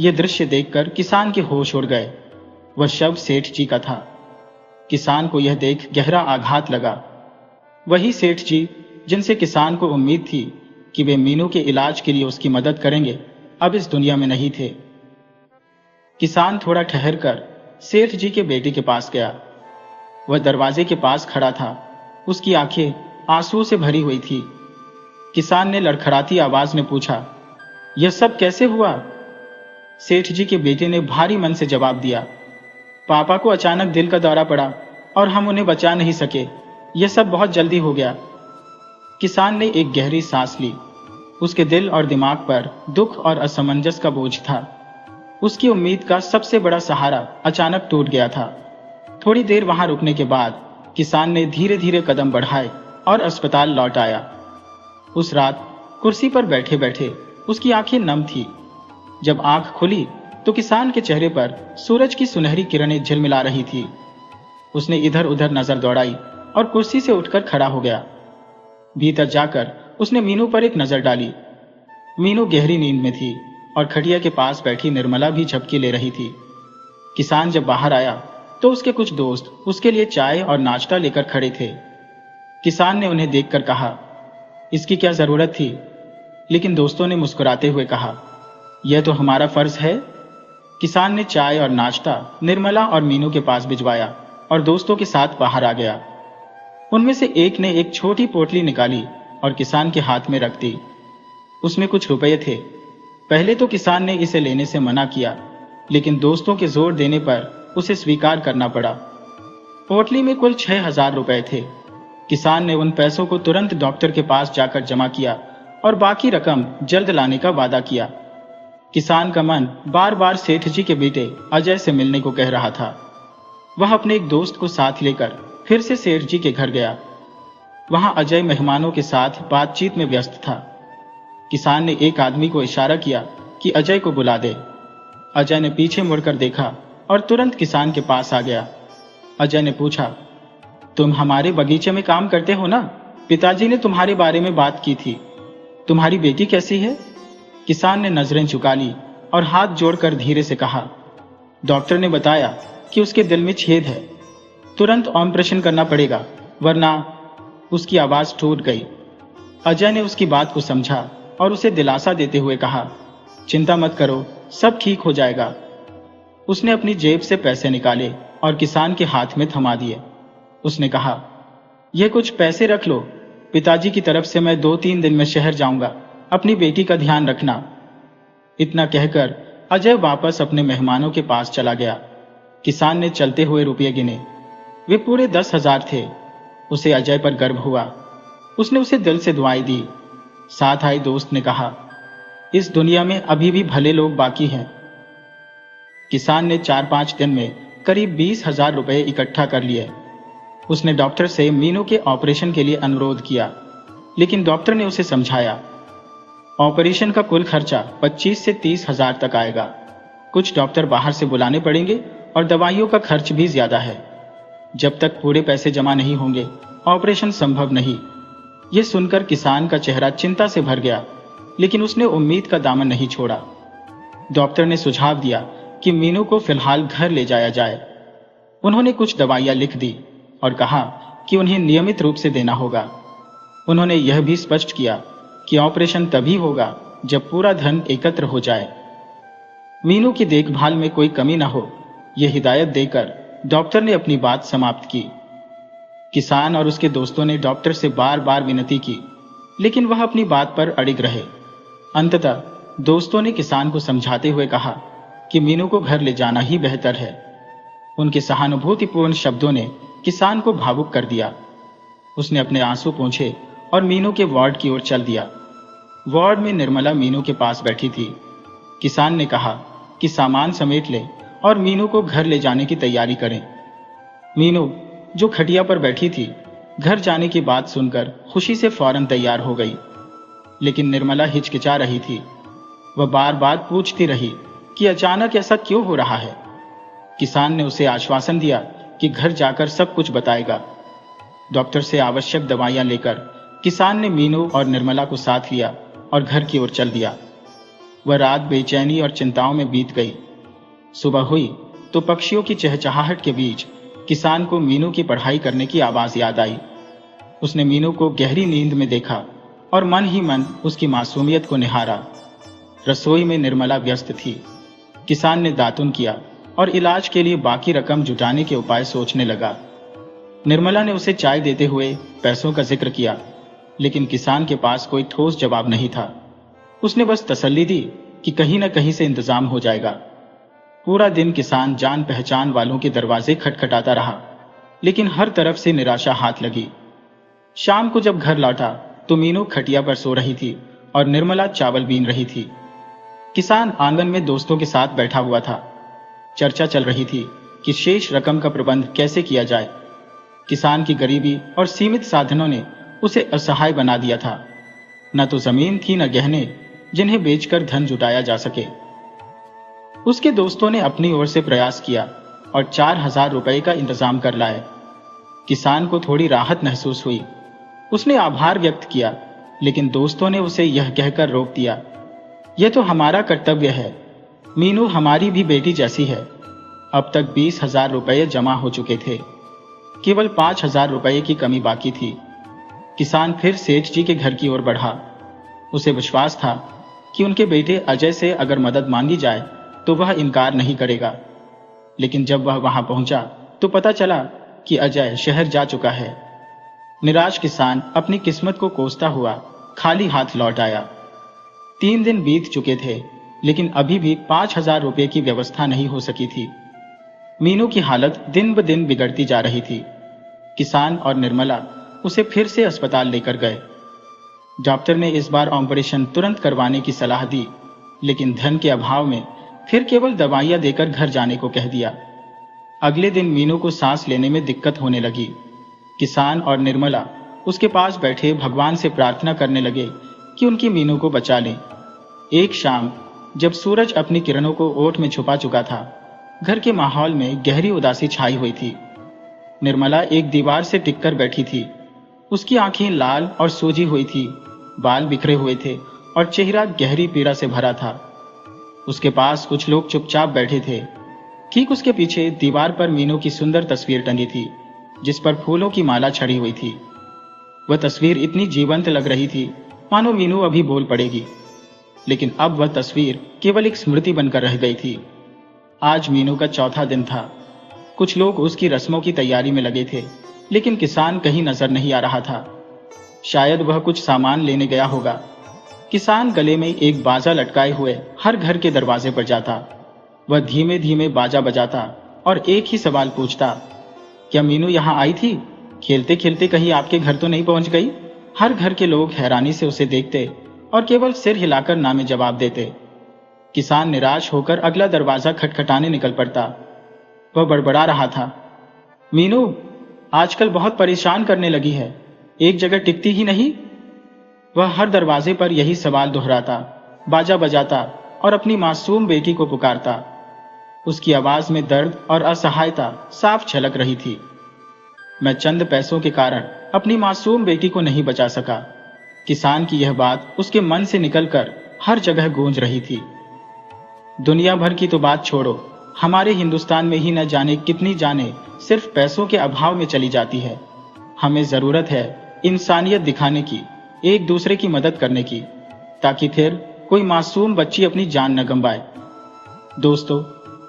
यह दृश्य देखकर किसान के होश उड़ गए। वह शव सेठ जी का था। किसान को यह देख गहरा आघात लगा। वही सेठ जी जिनसे किसान को उम्मीद थी कि वे मीनू के इलाज के लिए उसकी मदद करेंगे, अब इस दुनिया में नहीं थे। किसान थोड़ा ठहरकर सेठ जी के बेटे के पास गया। वह दरवाजे के पास खड़ा था। उसकी आंखें आंसुओं से भरी हुई थी। किसान ने लड़खड़ाती आवाज में पूछा, यह सब कैसे हुआ? सेठ जी के बेटे ने भारी मन से जवाब दिया, पापा को अचानक दिल का दौरा पड़ा और हम उन्हें बचा नहीं सके। यह सब बहुत जल्दी हो गया। किसान ने एक गहरी सांस ली। उसके दिल और दिमाग पर दुख और असमंजस का बोझ था। उसकी उम्मीद का सबसे बड़ा सहारा अचानक टूट गया था। थोड़ी देर वहां रुकने के बाद किसान ने धीरे धीरे कदम बढ़ाए और अस्पताल लौट आया। उस रात कुर्सी पर बैठे बैठे उसकी आंखें नम थी। जब आंख खुली तो किसान के चेहरे पर सूरज की सुनहरी किरणें झिलमिला रही थी। उसने इधर उधर नजर दौड़ाई और कुर्सी से उठकर खड़ा हो गया। भीतर जाकर उसने मीनू पर एक नजर डाली। मीनू गहरी नींद में थी और खटिया के पास बैठी निर्मला भी झपकी ले रही थी। किसान जब बाहर आया तो उसके कुछ दोस्त उसके लिए चाय और नाश्ता लेकर खड़े थे। किसान ने उन्हें देखकर कहा, इसकी क्या जरूरत थी? लेकिन दोस्तों ने मुस्कुराते हुए कहा, यह तो हमारा फर्ज है। किसान ने चाय और नाश्ता निर्मला और मीनू के पास भिजवाया और दोस्तों के साथ बाहर आ गया। उनमें से एक ने एक छोटी पोटली निकाली और किसान के हाथ में रख दी। उसमें कुछ रुपए थे। पहले तो किसान ने इसे लेने से मना किया, लेकिन दोस्तों के जोर देने पर उसे स्वीकार करना पड़ा। पोटली में कुल 6,000 रुपए थे। किसान ने उन पैसों को तुरंत डॉक्टर के पास जाकर जमा किया और बाकी रकम जल्द लाने का वादा किया। किसान का मन बार बार सेठ जी के बेटे अजय से मिलने को कह रहा था। वह अपने एक दोस्त को साथ लेकर फिर से सेठ जी के घर गया। वहां अजय मेहमानों के साथ बातचीत में व्यस्त था। किसान ने एक आदमी को इशारा किया कि अजय को बुला दे। अजय ने पीछे मुड़कर देखा और तुरंत किसान के पास आ गया। अजय ने पूछा, तुम हमारे बगीचे में काम करते हो ना? पिताजी ने तुम्हारे बारे में बात की थी। तुम्हारी बेटी कैसी है? किसान ने नजरें झुका ली और हाथ जोड़कर धीरे से कहा, डॉक्टर ने बताया कि उसके दिल में छेद है, तुरंत ऑपरेशन करना पड़ेगा, वरना। उसकी आवाज टूट गई। अजय ने उसकी बात को समझा और उसे दिलासा देते हुए कहा, चिंता मत करो, सब ठीक हो जाएगा। उसने अपनी जेब से पैसे निकाले और किसान के हाथ में थमा दिए। उसने कहा, यह कुछ पैसे रख लो, पिताजी की तरफ से मैं 2-3 दिन में शहर जाऊंगा, अपनी बेटी का ध्यान रखना। इतना कहकर अजय वापस अपने मेहमानों के पास चला गया। किसान ने चलते हुए रुपये गिने। वे पूरे 10,000 थे। उसे अजय पर गर्व हुआ। उसने उसे दिल से दुआएं दी। साथ आई दोस्त ने कहा, इस दुनिया में अभी भी भले लोग बाकी हैं। किसान ने 4-5 दिन में करीब 20,000 रुपए इकट्ठा कर लिए। उसने डॉक्टर से मीनू के ऑपरेशन के लिए अनुरोध किया, लेकिन डॉक्टर ने उसे समझाया, ऑपरेशन का कुल खर्चा 25 से 30 हजार तक आएगा। कुछ डॉक्टर बाहर से बुलाने पड़ेंगे और दवाइयों का खर्च भी ज्यादा है। जब तक पूरे पैसे जमा नहीं होंगे ऑपरेशन संभव नहीं। यह सुनकर किसान का चेहरा चिंता से भर गया, लेकिन उसने उम्मीद का दामन नहीं छोड़ा। डॉक्टर ने सुझाव दिया कि मीनू को फिलहाल घर ले जाया जाए। उन्होंने कुछ दवाइयां लिख दी और कहा कि उन्हें नियमित रूप से देना होगा। उन्होंने यह भी स्पष्ट किया कि ऑपरेशन तभी होगा जब पूरा धन एकत्र हो जाए। मीनू की देखभाल में कोई कमी न हो, यह हिदायत देकर डॉक्टर ने अपनी बात समाप्त की। किसान और उसके दोस्तों ने डॉक्टर से बार बार विनती की, लेकिन वह अपनी बात पर अड़िग रहे। अंततः दोस्तों ने किसान को समझाते हुए कहा कि मीनू को घर ले जाना ही बेहतर है। उनके सहानुभूतिपूर्ण शब्दों ने किसान को भावुक कर दिया। उसने अपने आंसू पोंछे और मीनू के वार्ड की ओर चल दिया। वार्ड में निर्मला मीनू के पास बैठी थी। किसान ने कहा कि सामान समेट ले और मीनू को घर ले जाने की तैयारी करें। मीनू, जो खटिया पर बैठी थी, घर जाने की बात सुनकर खुशी से फौरन तैयार हो गई, लेकिन निर्मला हिचकिचा रही थी। वह बार बार पूछती रही कि अचानक ऐसा क्यों हो रहा है। किसान ने उसे आश्वासन दिया कि घर जाकर सब कुछ बताएगा। डॉक्टर से आवश्यक दवाइयां लेकर किसान ने मीनू और निर्मला को साथ लिया और घर की ओर चल दिया। वह रात बेचैनी और चिंताओं में बीत गई। सुबह हुई तो पक्षियों की चहचहाहट के बीच किसान को मीनू की पढ़ाई करने की आवाज याद आई। उसने मीनू को गहरी नींद में देखा और मन ही मन उसकी मासूमियत को निहारा। रसोई में निर्मला व्यस्त थी। किसान ने दातुन किया और इलाज के लिए बाकी रकम जुटाने के उपाय सोचने लगा। निर्मला ने उसे चाय देते हुए पैसों का जिक्र किया, लेकिन किसान के पास कोई ठोस जवाब नहीं था। उसने बस तसल्ली दी कि कहीं न कहीं से इंतजाम हो जाएगा। पूरा दिन किसान जान पहचान वालों के दरवाजे खटखटाता रहा, लेकिन हर तरफ से निराशा हाथ लगी। शाम को जब घर लौटा तो मीनू खटिया पर सो रही थी और निर्मला चावल बीन रही थी। किसान आंगन में दोस्तों के साथ बैठा हुआ था। चर्चा चल रही थी कि शेष रकम का प्रबंध कैसे किया जाए। किसान की गरीबी और सीमित साधनों ने उसे असहाय बना दिया था। न तो जमीन थी न गहने जिन्हें बेचकर धन जुटाया जा सके। उसके दोस्तों ने अपनी ओर से प्रयास किया और 4,000 रुपए का इंतजाम कर लाए। किसान को थोड़ी राहत महसूस हुई। उसने आभार व्यक्त किया, लेकिन दोस्तों ने उसे यह कहकर रोक दिया, यह तो हमारा कर्तव्य है। मीनू हमारी भी बेटी जैसी है। अब तक 20,000 रुपए जमा हो चुके थे। केवल 5,000 रुपए की कमी बाकी थी। किसान फिर सेठ जी के घर की ओर बढ़ा। उसे विश्वास था कि उनके बेटे अजय से अगर मदद मांगी जाए तो वह इनकार नहीं करेगा। लेकिन जब वह वहां पहुंचा तो पता चला कि अजय शहर जा चुका है। निराश किसान अपनी किस्मत को कोसता हुआ खाली हाथ लौट आया। 3 दिन बीत चुके थे, लेकिन अभी भी 5,000 रुपए की व्यवस्था नहीं हो सकी थी। मीनू की हालत दिन ब दिन बिगड़ती जा रही थी। किसान और निर्मला उसे फिर से अस्पताल लेकर गए। डॉक्टर ने इस बार ऑपरेशन तुरंत करवाने की सलाह दी, लेकिन धन के अभाव में फिर केवल दवाइयां देकर घर जाने को कह दिया। अगले दिन मीनू को सांस लेने में दिक्कत होने लगी। किसान और निर्मला उसके पास बैठे भगवान से प्रार्थना करने लगे कि उनकी मीनू को बचा लें। एक शाम जब सूरज अपनी किरणों को ओट में छुपा चुका था, घर के माहौल में गहरी उदासी छाई हुई थी। निर्मला एक दीवार से टिककर बैठी थी। उसकी आंखें लाल और सूजी हुई थी, बाल बिखरे हुए थे और चेहरा गहरी पीड़ा से भरा था। उसके पास कुछ लोग चुपचाप बैठे थे। ठीक उसके पीछे दीवार पर मीनू की सुंदर तस्वीर टंगी थी, जिस पर फूलों की माला छड़ी हुई थी। वह तस्वीर इतनी जीवंत लग रही थी मानो मीनू अभी बोल पड़ेगी, लेकिन अब वह तस्वीर केवल एक स्मृति बनकर रह गई थी। आज मीनू का चौथा दिन था। कुछ लोग उसकी रस्मों की तैयारी में लगे थे, लेकिन किसान कहीं नजर नहीं आ रहा था। शायद वह कुछ सामान लेने गया होगा। किसान गले में एक बाजा लटकाए हुए हर घर के दरवाजे पर जाता। वह धीमे धीमे बाजा बजाता और एक ही सवाल पूछता, क्या मीनू यहाँ आई थी? खेलते खेलते कहीं आपके घर तो नहीं पहुंच गई? हर घर के लोग हैरानी से उसे देखते और केवल सिर हिलाकर ना में जवाब देते। किसान निराश होकर अगला दरवाजा खटखटाने निकल पड़ता। वह बड़बड़ा रहा था, मीनू, आजकल बहुत परेशान करने लगी है, एक जगह टिकती ही नहीं। वह हर दरवाजे पर यही सवाल दोहराता, बाजा बजाता और अपनी मासूम बेटी को पुकारता। उसकी आवाज में दर्द और असहायता साफ झलक रही थी। मैं चंद पैसों के कारण अपनी मासूम बेटी को नहीं बचा सका। किसान की यह बात उसके मन से निकलकर हर जगह गूंज रही थी। दुनिया भर की तो बात छोड़ो, हमारे हिंदुस्तान में ही न जाने कितनी जाने सिर्फ पैसों के अभाव में चली जाती है। हमें जरूरत है इंसानियत दिखाने की, एक दूसरे की मदद करने की, ताकि फिर कोई मासूम बच्ची अपनी जान न गंवाए। दोस्तों,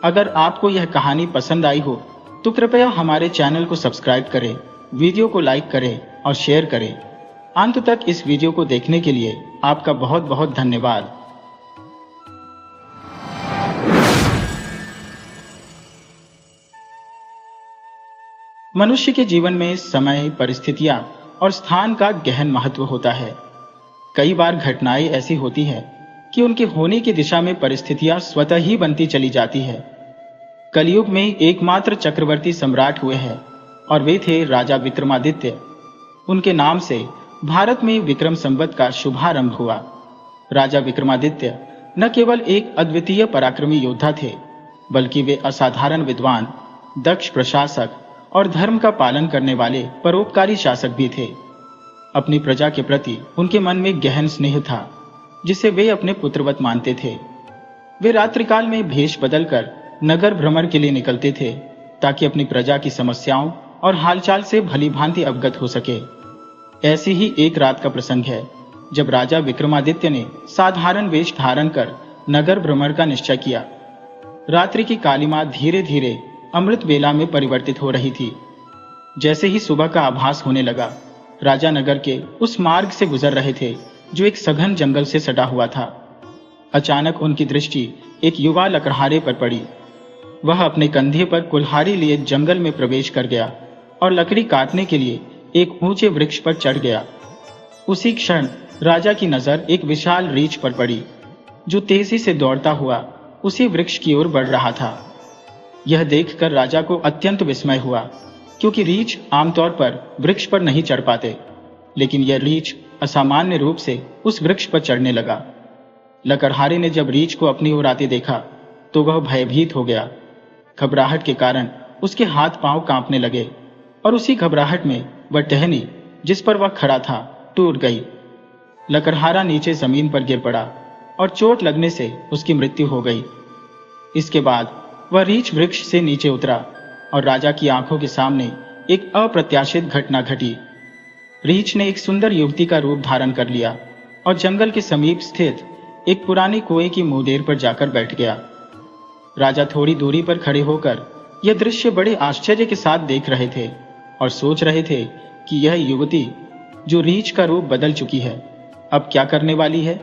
अगर आपको यह कहानी पसंद आई हो तो कृपया हमारे चैनल को सब्सक्राइब करें, वीडियो को लाइक करें और शेयर करें। अंत तक इस वीडियो को देखने के लिए आपका बहुत बहुत धन्यवाद। मनुष्य के जीवन में समय, परिस्थितियां और स्थान का गहन महत्व होता है। कई बार घटनाएं ऐसी होती हैं कि उनके होने की दिशा में परिस्थितियां स्वतः ही बनती चली जाती है। कलयुग में एकमात्र चक्रवर्ती सम्राट हुए हैं और वे थे राजा विक्रमादित्य। उनके नाम से भारत में विक्रम संवत का शुभारंभ हुआ। राजा विक्रमादित्य न केवल एक अद्वितीय पराक्रमी योद्धा थे, बल्कि वे असाधारण विद्वान, दक्ष प्रशासक और धर्म का पालन करने वाले परोपकारी शासक भी थे। अपनी प्रजा के प्रति उनके मन में गहन स्नेह था, जिसे वे अपने पुत्रवत मानते थे। वे रात्रिकाल में भेष बदलकर नगर भ्रमण के लिए निकलते थे, ताकि अपनी प्रजा की समस्याओं और हालचाल से भली भांति अवगत हो सके। ऐसी ही एक रात का प्रसंग है जब राजा विक्रमादित्य ने साधारण वेश धारण कर नगर भ्रमण का निश्चय किया। रात्रि की कालिमा धीरे धीरे अमृत बेला में परिवर्तित हो रही थी। जैसे ही सुबह का आभास होने लगा, राजा नगर के उस मार्ग से गुजर रहे थे जो एक सघन जंगल से सटा हुआ था। अचानक उनकी दृष्टि एक युवा लकड़हारे पर पड़ी। वह अपने कंधे पर कुल्हाड़ी लिए जंगल में प्रवेश कर गया और लकड़ी काटने के लिए एक ऊंचे वृक्ष पर चढ़ गया। उसी क्षण राजा की नजर एक विशाल रीछ पर पड़ी, जो तेजी से दौड़ता हुआ उसी वृक्ष की ओर बढ़ रहा था। यह देखकर राजा को अत्यंत विस्मय हुआ, क्योंकि रीछ आमतौर पर वृक्ष पर नहीं चढ़ पाते, लेकिन यह रीछ असामान्य रूप से उस वृक्ष पर चढ़ने लगा। लकड़हारे ने जब रीछ को अपनी ओर आते देखा तो वह भयभीत हो गया। घबराहट के कारण उसके हाथ पांव कांपने लगे और उसी घबराहट में वह टहनी जिस पर वह खड़ा था टूट गई। लकड़हारा नीचे जमीन पर गिर पड़ा और चोट लगने से उसकी मृत्यु हो गई। इसके बाद वह रीछ वृक्ष से नीचे उतरा और राजा की आंखों के सामने एक अप्रत्याशित घटना घटी। रीछ ने एक सुंदर युवती का रूप धारण कर लिया और जंगल के समीप स्थित एक पुराने कुएं की मुंडेर पर जाकर बैठ गया। राजा थोड़ी दूरी पर खड़े होकर यह दृश्य बड़े आश्चर्य के साथ देख रहे थे और सोच रहे थे कि यह युवती, जो रीछ का रूप बदल चुकी है, अब क्या करने वाली है।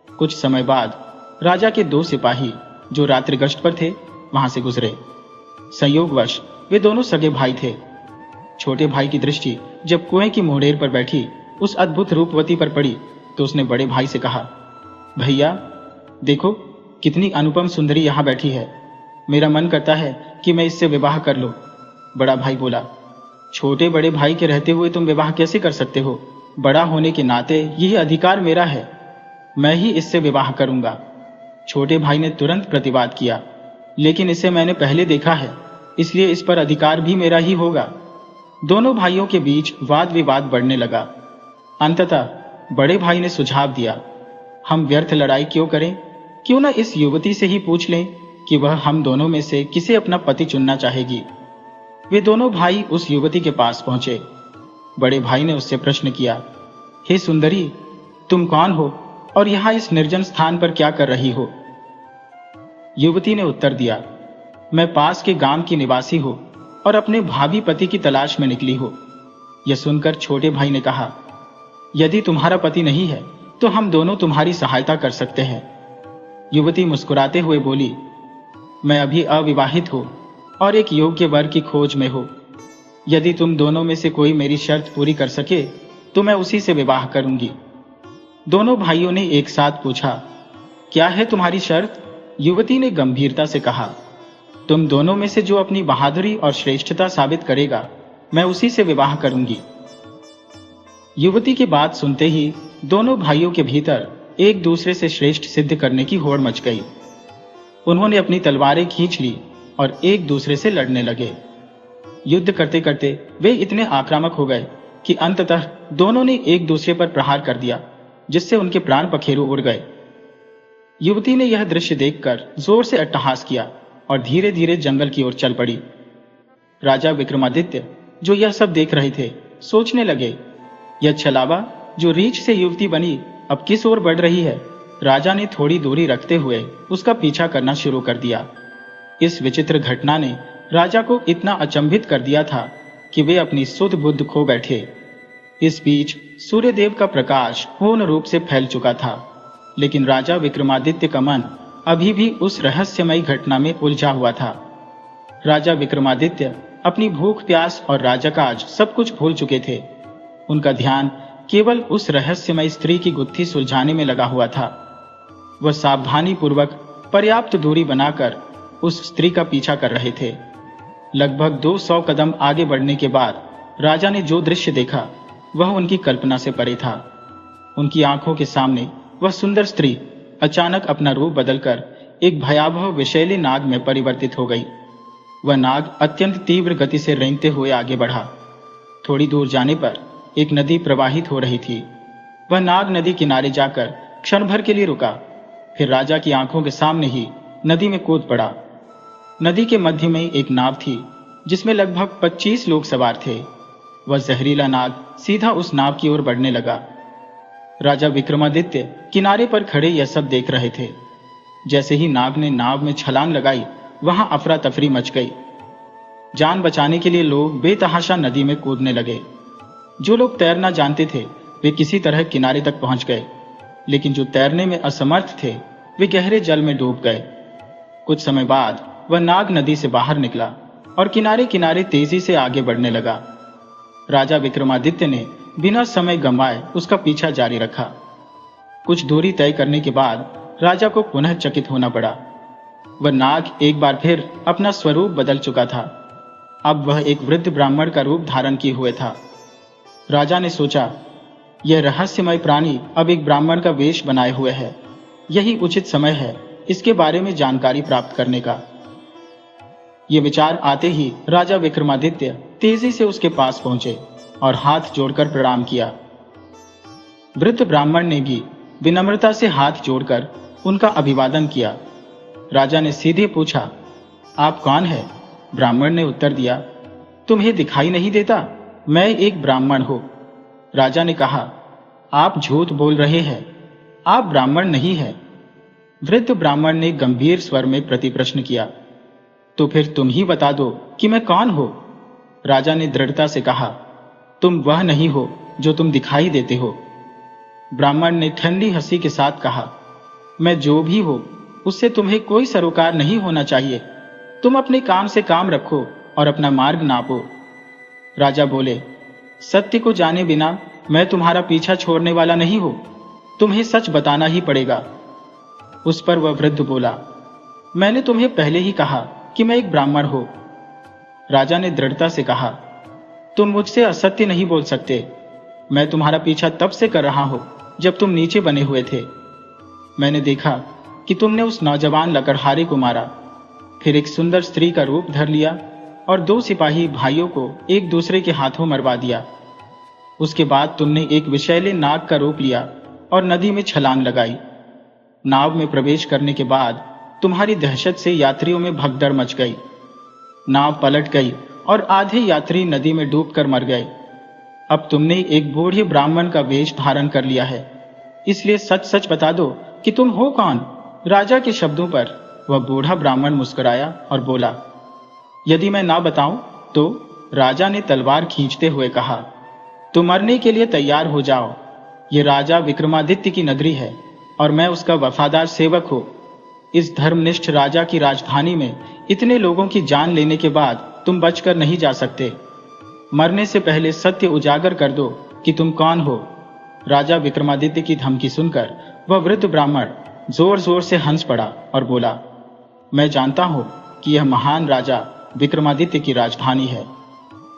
कुछ समय बाद राजा के 2 सिपाही जो रात्रि गश्त पर थे वहां से गुजरे। संयोगवश वे दोनों सगे भाई थे। छोटे भाई की दृष्टि जब कुएं की मुंडेर पर बैठी उस अद्भुत रूपवती पर पड़ी तो उसने बड़े भाई से कहा, भैया देखो, कितनी अनुपम सुंदरी यहां बैठी है। मेरा मन करता है कि मैं इससे विवाह कर लूं। बड़ा भाई बोला, छोटे बड़े भाई के रहते हुए तुम विवाह कैसे कर सकते हो? बड़ा होने के नाते यह अधिकार मेरा है, मैं ही इससे विवाह करूंगा। छोटे भाई ने तुरंत प्रतिवाद किया, लेकिन इसे मैंने पहले देखा है, इसलिए इस पर अधिकार भी मेरा ही होगा। दोनों भाइयों के बीच वाद विवाद बढ़ने लगा। अंततः बड़े भाई ने सुझाव दिया, हम व्यर्थ लड़ाई क्यों करें, क्यों न इस युवती से ही पूछ लें कि वह हम दोनों में से किसे अपना पति चुनना चाहेगी। वे दोनों भाई उस युवती के पास पहुंचे। बड़े भाई ने उससे प्रश्न किया, हे सुंदरी, तुम कौन हो और यहां इस निर्जन स्थान पर क्या कर रही हो? युवती ने उत्तर दिया, मैं पास के गांव की निवासी हूं और अपने भावी पति की तलाश में निकली हूं। यह सुनकर छोटे भाई ने कहा, यदि तुम्हारा पति नहीं है तो हम दोनों तुम्हारी सहायता कर सकते हैं। युवती मुस्कुराते हुए बोली, मैं अभी अविवाहित हूं और एक योग्य वर की खोज में हूं। यदि तुम दोनों में से कोई मेरी शर्त पूरी कर सके तो मैं उसी से विवाह करूंगी। दोनों भाइयों ने एक साथ पूछा, क्या है तुम्हारी शर्त? युवती ने गंभीरता से कहा, तुम दोनों में से जो अपनी बहादुरी और श्रेष्ठता साबित करेगा मैं उसी से विवाह करूंगी। युवती की बात सुनते ही दोनों भाइयों के भीतर एक दूसरे से श्रेष्ठ सिद्ध करने की होड़ मच गई। उन्होंने अपनी तलवारें खींच ली और एक दूसरे से लड़ने लगे। युद्ध करते करते वे इतने आक्रामक हो गए कि अंततः दोनों ने एक दूसरे पर प्रहार कर दिया, जिससे उनके प्राण पखेरु उड़ गए। युवती ने यह दृश्य देखकर जोर से अट्टहास किया और धीरे धीरे जंगल की ओर चल पड़ी। राजा विक्रमादित्य, जो यह सब देख रहे थे, सोचने लगे, यह छलावा जो रीछ से युवती बनी अब किस ओर बढ़ रही है। राजा ने थोड़ी दूरी रखते हुए उसका पीछा करना शुरू कर दिया। इस विचित्र घटना ने राजा को इतना अचंभित कर दिया था कि वे अपनी सुध बुद्ध खो बैठे। इस बीच सूर्यदेव का प्रकाश पूर्ण रूप से फैल चुका था, लेकिन राजा विक्रमादित्य का मन अभी भी उस रहस्यमयी घटना में उलझा हुआ था। राजा विक्रमादित्य अपनी भूख प्यास और राजकाज सब कुछ भूल चुके थे। उनका ध्यान केवल उस रहस्यमयी स्त्री की गुत्थी सुलझाने में लगा हुआ था। वह सावधानी पूर्वक पर्याप्त दूरी बनाकर उस स्त्री का पीछा कर रहे थे। लगभग 200 कदम आगे बढ़ने के बाद राजा ने जो दृश्य देखा वह उनकी कल्पना से परे था। उनकी आंखों के सामने वह सुंदर स्त्री अचानक अपना रूप बदलकर एक भयावह विषैले नाग में परिवर्तित हो गई। वह नाग अत्यंत तीव्र गति से रेंगते हुए आगे बढ़ा। थोड़ी दूर जाने पर एक नदी प्रवाहित हो रही थी। वह नाग नदी किनारे जाकर क्षण भर के लिए रुका, फिर राजा की आंखों के सामने ही नदी में कूद पड़ा। नदी के मध्य में एक नाव थी जिसमें लगभग 25 लोग सवार थे। वह जहरीला नाग सीधा उस नाव की ओर बढ़ने लगा। राजा विक्रमादित्य किनारे पर खड़े यह सब देख रहे थे। जैसे ही नाग ने नाव में छलांग लगाई, वहां अफरा तफरी मच गई। जान बचाने के लिए लोग बेतहाशा नदी में कूदने लगे। जो लोग तैरना जानते थे वे किसी तरह किनारे तक पहुंच गए, लेकिन जो तैरने में असमर्थ थे वे गहरे जल में डूब गए। कुछ समय बाद वह नाग नदी से बाहर निकला और किनारे किनारे तेजी से आगे बढ़ने लगा। राजा विक्रमादित्य ने बिना समय गंवाए उसका पीछा जारी रखा। कुछ दूरी तय करने के बाद राजा को पुनः चकित होना पड़ा। वह नाग एक बार फिर अपना स्वरूप बदल चुका था। अब वह एक वृद्ध ब्राह्मण का रूप धारण किए हुए था। राजा ने सोचा, यह रहस्यमय प्राणी अब एक ब्राह्मण का वेश बनाए हुए है। यही उचित समय है इसके बारे में जानकारी प्राप्त करने का। ये विचार आते ही राजा विक्रमादित्य तेजी से उसके पास पहुंचे और हाथ जोड़कर प्रणाम किया। वृद्ध ब्राह्मण ने भी विनम्रता से हाथ जोड़कर उनका अभिवादन किया। राजा ने सीधे पूछा, आप कौन है? ब्राह्मण ने उत्तर दिया, तुम्हें दिखाई नहीं देता? मैं एक ब्राह्मण हूं। राजा ने कहा, आप झूठ बोल रहे हैं, आप ब्राह्मण नहीं हैं। वृद्ध ब्राह्मण ने गंभीर स्वर में प्रतिप्रश्न किया, तो फिर तुम ही बता दो कि मैं कौन हूं? राजा ने दृढ़ता से कहा, तुम वह नहीं हो जो तुम दिखाई देते हो। ब्राह्मण ने ठंडी हंसी के साथ कहा, मैं जो भी हो उससे तुम्हें कोई सरोकार नहीं होना चाहिए। तुम अपने काम से काम रखो और अपना मार्ग नापो। राजा बोले, सत्य को जाने बिना मैं तुम्हारा पीछा छोड़ने वाला नहीं हूं। तुम्हें सच बताना ही पड़ेगा। उस पर वह वृद्ध बोला, मैंने तुम्हें पहले ही कहा कि मैं एक ब्राह्मण हूं। राजा ने दृढ़ता से कहा, तुम मुझसे असत्य नहीं बोल सकते। मैं तुम्हारा पीछा तब से कर रहा हूं जब तुम नीचे बने हुए थे। मैंने देखा कि तुमने उस नौजवान लकड़हारे को मारा, फिर एक सुंदर स्त्री का रूप धर लिया और 2 सिपाही भाइयों को एक दूसरे के हाथों मरवा दिया। उसके बाद तुमने एक विषैले नाग का रूप लिया और नदी में छलांग लगाई। नाव में प्रवेश करने के बाद तुम्हारी दहशत से यात्रियों में भगदड़ मच गई। नाव पलट गई और आधे यात्री नदी में डूबकर मर गए। अब तुमने एक बूढ़े ब्राह्मण का वेश धारण कर लिया है, इसलिए सच सच बता दो कि तुम हो कौन? राजा के शब्दों पर वह बूढ़ा ब्राह्मण मुस्कुराया और बोला, यदि मैं ना बताऊं तो? राजा ने तलवार खींचते हुए कहा, तुम मरने के लिए तैयार हो जाओ। ये राजा विक्रमादित्य की नगरी है और मैं उसका वफादार सेवक हूं। इस धर्मनिष्ठ राजा की राजधानी में इतने लोगों की जान लेने के बाद तुम बचकर नहीं जा सकते। मरने से पहले सत्य उजागर कर दो कि तुम कौन हो। राजा विक्रमादित्य की धमकी सुनकर वह वृद्ध ब्राह्मण जोर जोर से हंस पड़ा और बोला, मैं जानता हूं कि यह महान राजा विक्रमादित्य की राजधानी है।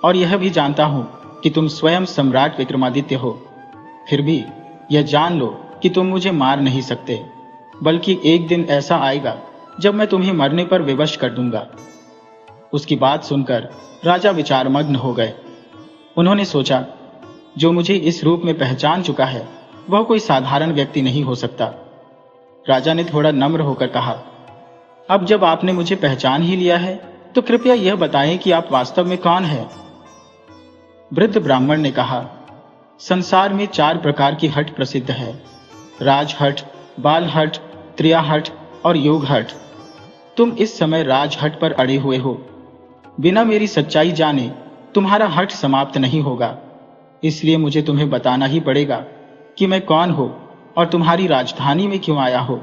और यह भी जानता हूँ कि तुम स्वयं सम्राट विक्रमादित्य हो। फिर भी यह जान लो कि तुम मुझे मार नहीं सकते, बल्कि एक दिन ऐसा आएगा जब मैं तुम्हें मरने पर विवश कर दूंगा। उसकी बात सुनकर राजा विचारमग्न हो गए। उन्होंने सोचा, जो मुझे इस रूप में पहचान चुका है वह कोई साधारण व्यक्ति नहीं हो सकता। राजा ने थोड़ा नम्र होकर कहा, अब जब आपने मुझे पहचान ही लिया है तो कृपया यह बताएं कि आप वास्तव में कौन हैं। वृद्ध ब्राह्मण ने कहा, संसार में 4 प्रकार की हट प्रसिद्ध है, राजहट, बालहट, त्रियाहट और योगहट। तुम इस समय राजहट पर अड़े हुए हो। बिना मेरी सच्चाई जाने तुम्हारा हट समाप्त नहीं होगा, इसलिए मुझे तुम्हें बताना ही पड़ेगा कि मैं कौन हूं और तुम्हारी राजधानी में क्यों आया हो।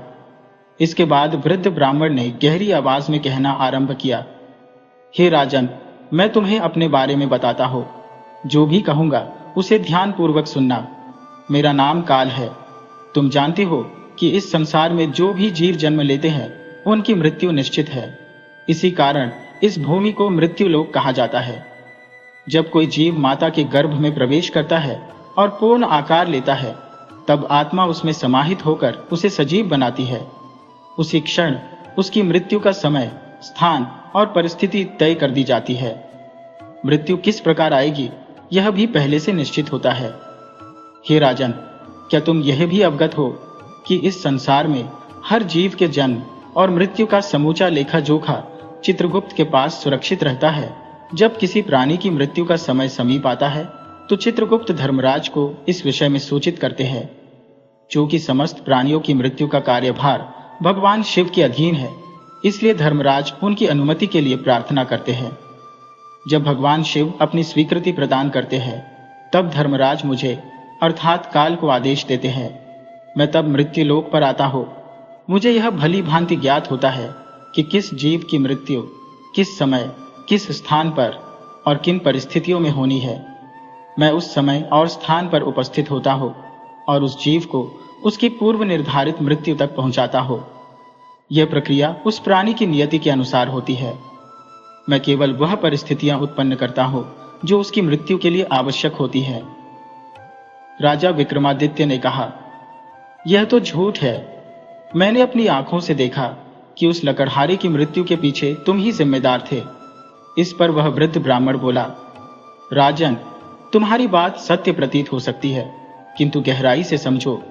इसके बाद वृद्ध ब्राह्मण ने गहरी आवाज में कहना आरंभ किया, हे राजन, मैं तुम्हें अपने बारे में बताता हूं। जो भी कहूंगा उसे ध्यानपूर्वक सुनना। मेरा नाम काल है। तुम जानते हो कि इस संसार में जो भी जीव जन्म लेते हैं उनकी मृत्यु निश्चित है। इसी कारण इस भूमि को मृत्यु लोक कहा जाता है। जब कोई जीव माता के गर्भ में प्रवेश करता है और पूर्ण आकार लेता है, तब आत्मा उसमें समाहित होकर उसे सजीव बनाती है। उसी क्षण उसकी मृत्यु का समय, स्थान और परिस्थिति तय कर दी जाती है। मृत्यु किस प्रकार आएगी यह भी पहले से निश्चित होता है। हे राजन, क्या तुम यह भी अवगत हो कि इस संसार में हर जीव के जन्म और मृत्यु का समूचा लेखा जोखा चित्रगुप्त के पास सुरक्षित रहता है। जब किसी प्राणी की मृत्यु का समय समीप आता है तो चित्रगुप्त धर्मराज को इस विषय में सूचित करते हैं। क्योंकि समस्त प्राणियों की मृत्यु का कार्यभार भगवान शिव के अधीन है, इसलिए धर्मराज उनकी अनुमति के लिए प्रार्थना करते हैं। जब भगवान शिव अपनी स्वीकृति प्रदान करते हैं, तब धर्मराज मुझे अर्थात काल को आदेश देते हैं। मैं तब मृत्यु लोक पर आता हूं। मुझे यह भली भांति ज्ञात होता है कि किस जीव की मृत्यु किस समय, किस स्थान पर और किन परिस्थितियों में होनी है। मैं उस समय और स्थान पर उपस्थित होता हूं और उस जीव को उसकी पूर्व निर्धारित मृत्यु तक पहुंचाता हूं। यह प्रक्रिया उस प्राणी की नियति के अनुसार होती है। मैं केवल वह परिस्थितियां उत्पन्न करता हूं जो उसकी मृत्यु के लिए आवश्यक होती है। राजा विक्रमादित्य ने कहा, यह तो झूठ है। मैंने अपनी आंखों से देखा कि उस लकड़हारे की मृत्यु के पीछे तुम ही जिम्मेदार थे। इस पर वह वृद्ध ब्राह्मण बोला, राजन, तुम्हारी बात सत्य प्रतीत हो सकती है, किंतु गहराई से समझो।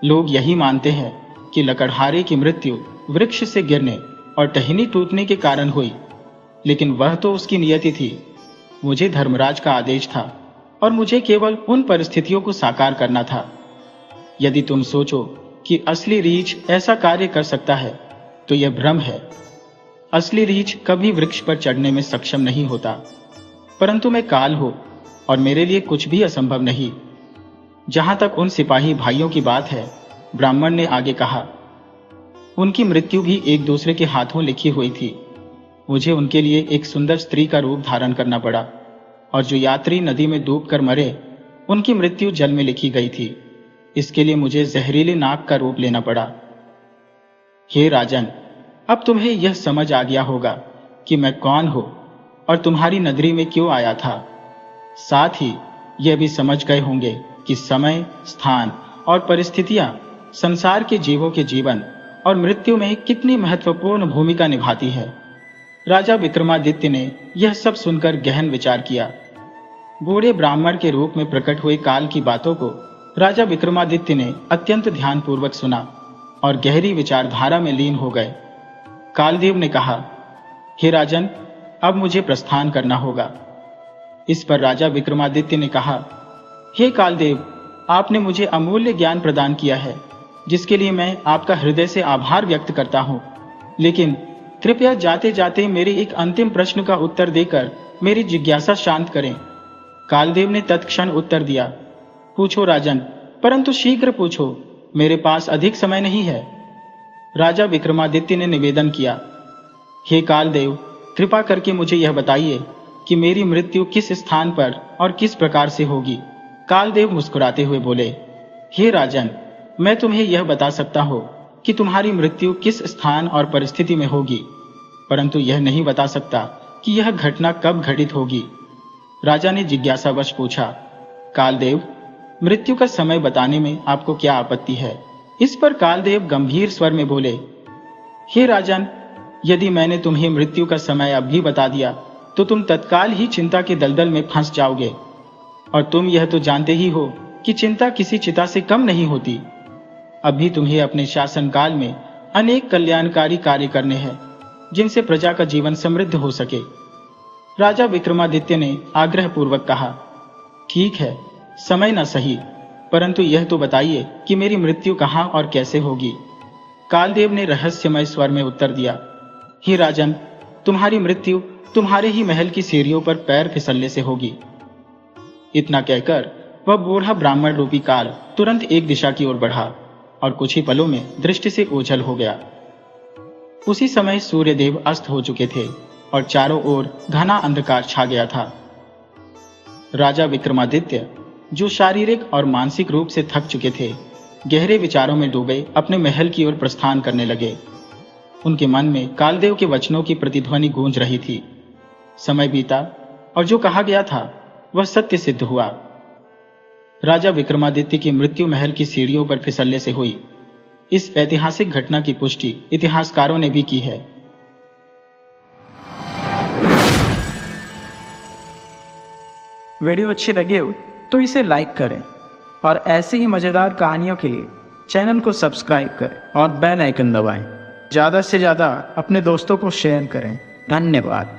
लोग यही मानते हैं कि लकड़हारे की मृत्यु वृक्ष से गिरने और टहनी टूटने के कारण हुई, लेकिन वह तो उसकी नियति थी। मुझे धर्मराज का आदेश था और मुझे केवल उन परिस्थितियों को साकार करना था। यदि तुम सोचो कि असली रीछ ऐसा कार्य कर सकता है तो यह भ्रम है। असली रीछ कभी वृक्ष पर चढ़ने में सक्षम नहीं होता, परंतु मैं काल हूं और मेरे लिए कुछ भी असंभव नहीं। जहां तक उन सिपाही भाइयों की बात है, ब्राह्मण ने आगे कहा, उनकी मृत्यु भी एक दूसरे के हाथों लिखी हुई थी। मुझे उनके लिए एक सुंदर स्त्री का रूप धारण करना पड़ा, और जो यात्री नदी में डूबकर मरे उनकी मृत्यु जल में लिखी गई थी। इसके लिए मुझे जहरीले नाग का रूप लेना पड़ा। हे राजन, अब तुम्हें यह समझ आ गया होगा कि मैं कौन हूं और तुम्हारी नगरी में क्यों आया था। साथ ही यह भी समझ गए होंगे कि समय, स्थान और परिस्थितियां संसार के जीवों के जीवन और मृत्यु में कितनी महत्वपूर्ण भूमिका निभाती है। राजा विक्रमादित्य ने यह सब सुनकर गहन विचार किया। बूढ़े ब्राह्मण के रूप में प्रकट हुए काल की बातों को राजा विक्रमादित्य ने अत्यंत ध्यानपूर्वक सुना और गहरी विचारधारा में लीन हो गए। कालदेव ने कहा, हे राजन, अब मुझे प्रस्थान करना होगा। इस पर राजा विक्रमादित्य ने कहा, हे कालदेव, आपने मुझे अमूल्य ज्ञान प्रदान किया है, जिसके लिए मैं आपका हृदय से आभार व्यक्त करता हूं। लेकिन कृपया जाते जाते मेरे एक अंतिम प्रश्न का उत्तर देकर मेरी जिज्ञासा शांत करें। कालदेव ने तत्क्षण उत्तर दिया, पूछो राजन, परंतु शीघ्र पूछो, मेरे पास अधिक समय नहीं है। राजा विक्रमादित्य ने निवेदन किया, हे कालदेव, कृपा करके मुझे यह बताइए कि मेरी मृत्यु किस स्थान पर और किस प्रकार से होगी। कालदेव मुस्कुराते हुए बोले, हे राजन, मैं तुम्हें यह बता सकता हूं कि तुम्हारी मृत्यु किस स्थान और परिस्थिति में होगी, परंतु यह नहीं बता सकता कि यह घटना कब घटित होगी। राजा ने जिज्ञासावश पूछा, कालदेव, मृत्यु का समय बताने में आपको क्या आपत्ति है? इस पर कालदेव गंभीर स्वर में बोले, हे राजन, यदि मैंने तुम्हें मृत्यु का समय अभी बता दिया तो तुम तत्काल ही चिंता के दलदल में फंस जाओगे। और तुम यह तो जानते ही हो कि चिंता किसी चिता से कम नहीं होती। अभी तुम्हें अपने शासनकाल में अनेक कल्याणकारी कार्य करने हैं, जिनसे प्रजा का जीवन समृद्ध हो सके। राजा विक्रमादित्य ने आग्रहपूर्वक कहा, ठीक है, समय न सही, परंतु यह तो बताइए कि मेरी मृत्यु कहाँ और कैसे होगी। कालदेव ने रहस्यमय स्वर में उत्तर दिया, हे राजन, तुम्हारी मृत्यु तुम्हारे ही महल की सीढ़ियों पर पैर फिसलने से होगी। इतना कहकर वह बूढ़ा ब्राह्मण रूपी काल तुरंत एक दिशा की ओर बढ़ा और कुछ ही पलों में दृष्टि से ओझल हो गया। उसी समय सूर्यदेव अस्त हो चुके थे और चारों ओर घना अंधकार छा गया था। राजा विक्रमादित्य, जो शारीरिक और मानसिक रूप से थक चुके थे, गहरे विचारों में डूबे अपने महल की ओर प्रस्थान करने लगे। उनके मन में कालदेव के वचनों की प्रतिध्वनि गूंज रही थी। समय बीता और जो कहा गया था वह सत्य सिद्ध हुआ। राजा विक्रमादित्य की मृत्यु महल की सीढ़ियों पर फिसलने से हुई। इस ऐतिहासिक घटना की पुष्टि इतिहासकारों ने भी की है। वीडियो अच्छी लगी हो तो इसे लाइक करें और ऐसी ही मजेदार कहानियों के लिए चैनल को सब्सक्राइब करें और बेल आइकन दबाएं। ज़्यादा से ज़्यादा अपने दोस्तों को शेयर करें। धन्यवाद।